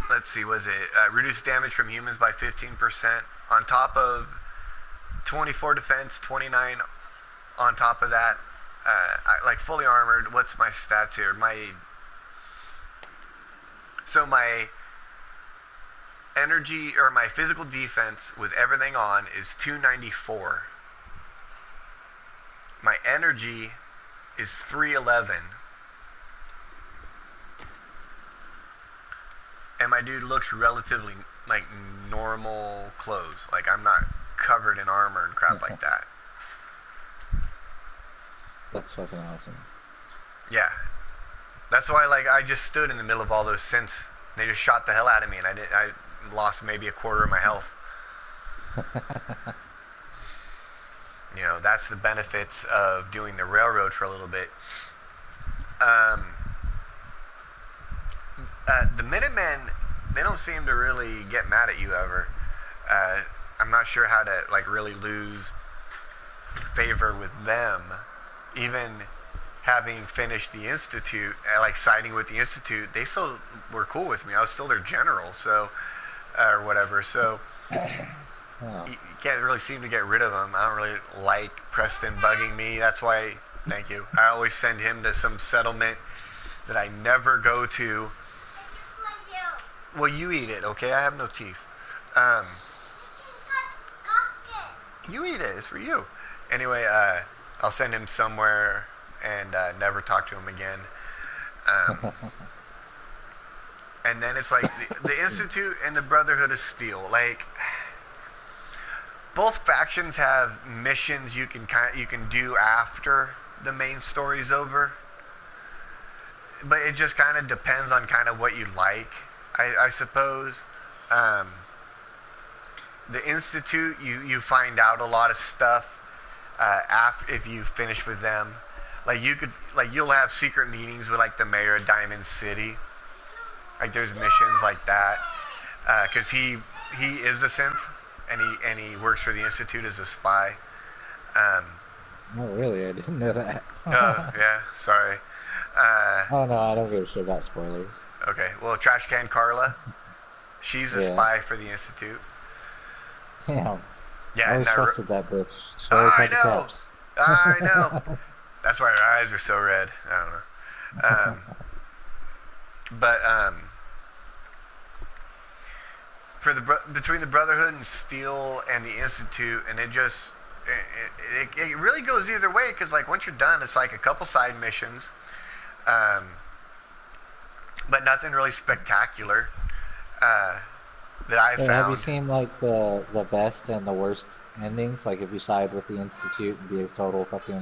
Let's see, was it reduced damage from humans by 15% on top of 24 defense, 29 on top of that. Like fully armored. What's my stats here? My energy or my physical defense with everything on is 294. My energy is 311. And my dude looks relatively like normal clothes. Like I'm not covered in armor and crap like that. That's fucking awesome. Yeah. That's why I just stood in the middle of all those synths. They just shot the hell out of me, and I lost maybe a quarter of my health. You know, that's the benefits of doing the railroad for a little bit. The Minutemen, they don't seem to really get mad at you ever. I'm not sure how to really lose favor with them. Even having finished the Institute, siding with the Institute, they still were cool with me. I was still their general, so, or whatever. So, you can't really seem to get rid of them. I don't really like Preston bugging me. That's why, thank you. I always send him to some settlement that I never go to. Well, you eat it, okay? I have no teeth. You eat it. It's for you. Anyway, I'll send him somewhere and never talk to him again. And then it's the Institute and the Brotherhood of Steel. Both factions have missions you can do after the main story's over. But it just kind of depends on kind of what you like, I suppose. The Institute, you find out a lot of stuff after if you finish with them. You'll have secret meetings with the mayor of Diamond City. There's missions like that, because he is a synth and he works for the Institute as a spy. Oh really? I didn't know that. Yeah, sorry. Oh no, I don't give a shit about spoilers. Okay, well, Trash Can Carla, she's a spy for the Institute. Damn. Yeah, I always trusted that bitch. She always had the caps. I know. That's why her eyes are so red. I don't know. For between the Brotherhood and Steel and the Institute, and it really goes either way, because once you're done, it's a couple side missions, but nothing really spectacular that I found. Have you seen the best and the worst endings? If you side with the Institute and be a total fucking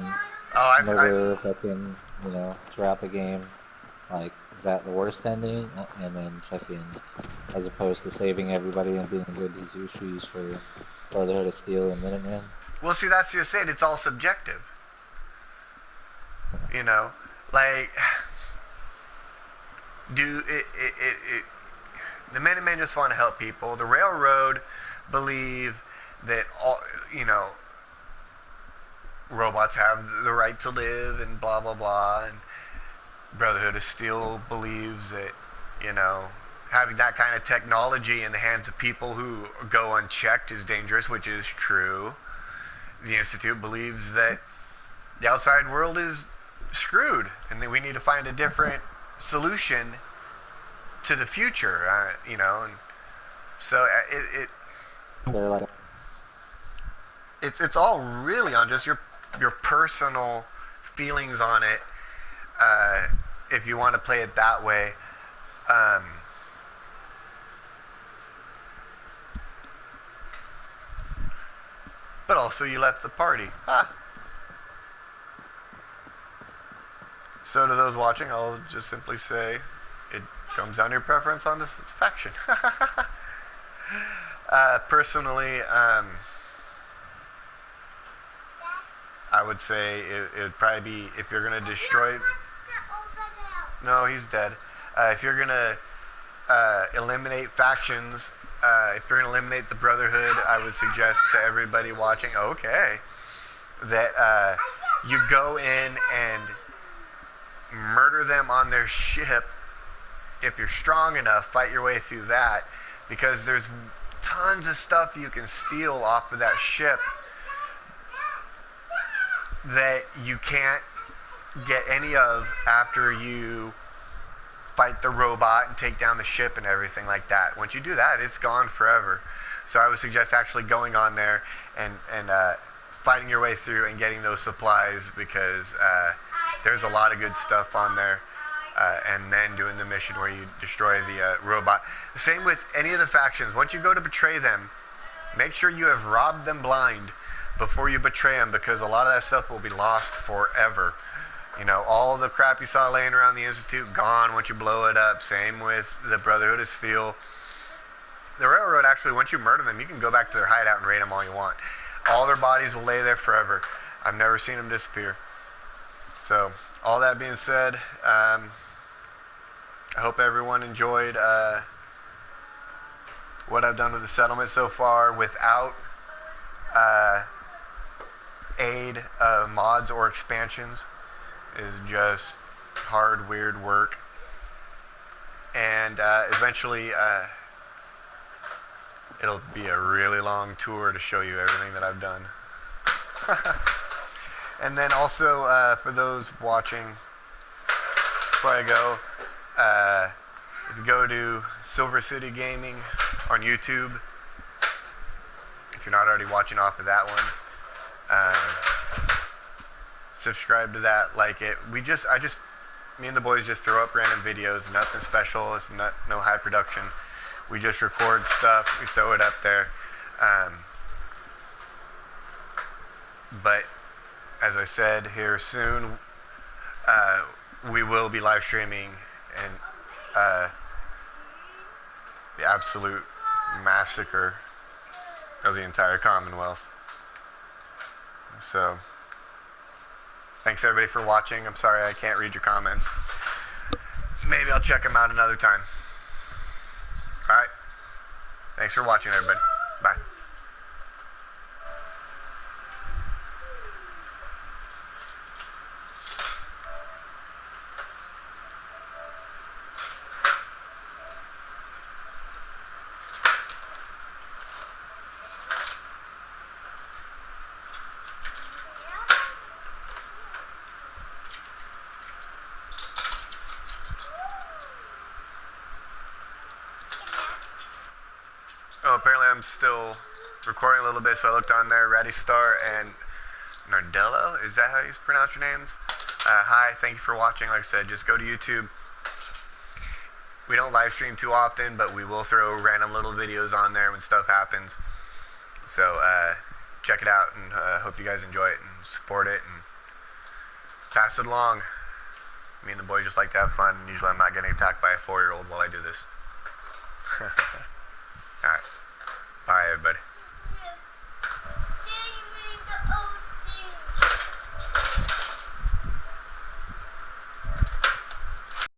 murderer, fucking throughout the game, is that the worst ending? And then fucking, as opposed to saving everybody and being good as Zushis for Brotherhood of Steel and Minutemen? Well, see, that's just it. It's all subjective. The Minutemen just want to help people. The Railroad believe that all robots have the right to live and blah blah blah, and Brotherhood of Steel believes that having that kind of technology in the hands of people who go unchecked is dangerous, which is true. The Institute believes that the outside world is screwed and that we need to find a different solution to the future, and so it's all really on just your personal feelings on it, if you want to play it that way. But also, you left the party. So to those watching, I'll just simply say it comes down to your preference on this faction. Personally, I would say it would probably be, if you're going to destroy... No, he's dead. If you're going to eliminate factions, if you're going to eliminate the Brotherhood, I would suggest to everybody watching, that you go in and murder them on their ship. If you're strong enough, fight your way through that, because there's tons of stuff you can steal off of that ship that you can't get any of after you fight the robot and take down the ship and everything like that. Once you do that, it's gone forever. So I would suggest actually going on there and fighting your way through and getting those supplies, because there's a lot of good stuff on there. And then doing the mission where you destroy the robot. Same with any of the factions. Once you go to betray them, make sure you have robbed them blind before you betray them, because a lot of that stuff will be lost forever. You know, all the crap you saw laying around the Institute, gone once you blow it up. Same with the Brotherhood of Steel. The Railroad, actually, once you murder them, you can go back to their hideout and raid them all you want. All their bodies will lay there forever. I've never seen them disappear. So, all that being said, I hope everyone enjoyed what I've done with the settlement so far without aid of mods or expansions. Is just hard, weird work. And eventually it'll be a really long tour to show you everything that I've done. And then also, for those watching, before I go, if you go to Silver City Gaming on YouTube, if you're not already watching off of that one, subscribe to that, like it. Me and the boys just throw up random videos, nothing special, it's no high production. We just record stuff, we throw it up there. But as I said, here soon, we will be live streaming and the absolute massacre of the entire Commonwealth. So, thanks everybody for watching. I'm sorry I can't read your comments. Maybe I'll check them out another time. Alright. Thanks for watching, everybody. Bye. Oh, apparently I'm still recording a little bit, so I looked on there. Ratty Star and Nardello, is that how you pronounce your names? Hi, thank you for watching. Like I said, just go to YouTube. We don't live stream too often, but we will throw random little videos on there when stuff happens. So check it out, and hope you guys enjoy it and support it and pass it along. Me and the boys just like to have fun, and usually I'm not getting attacked by a 4-year-old while I do this.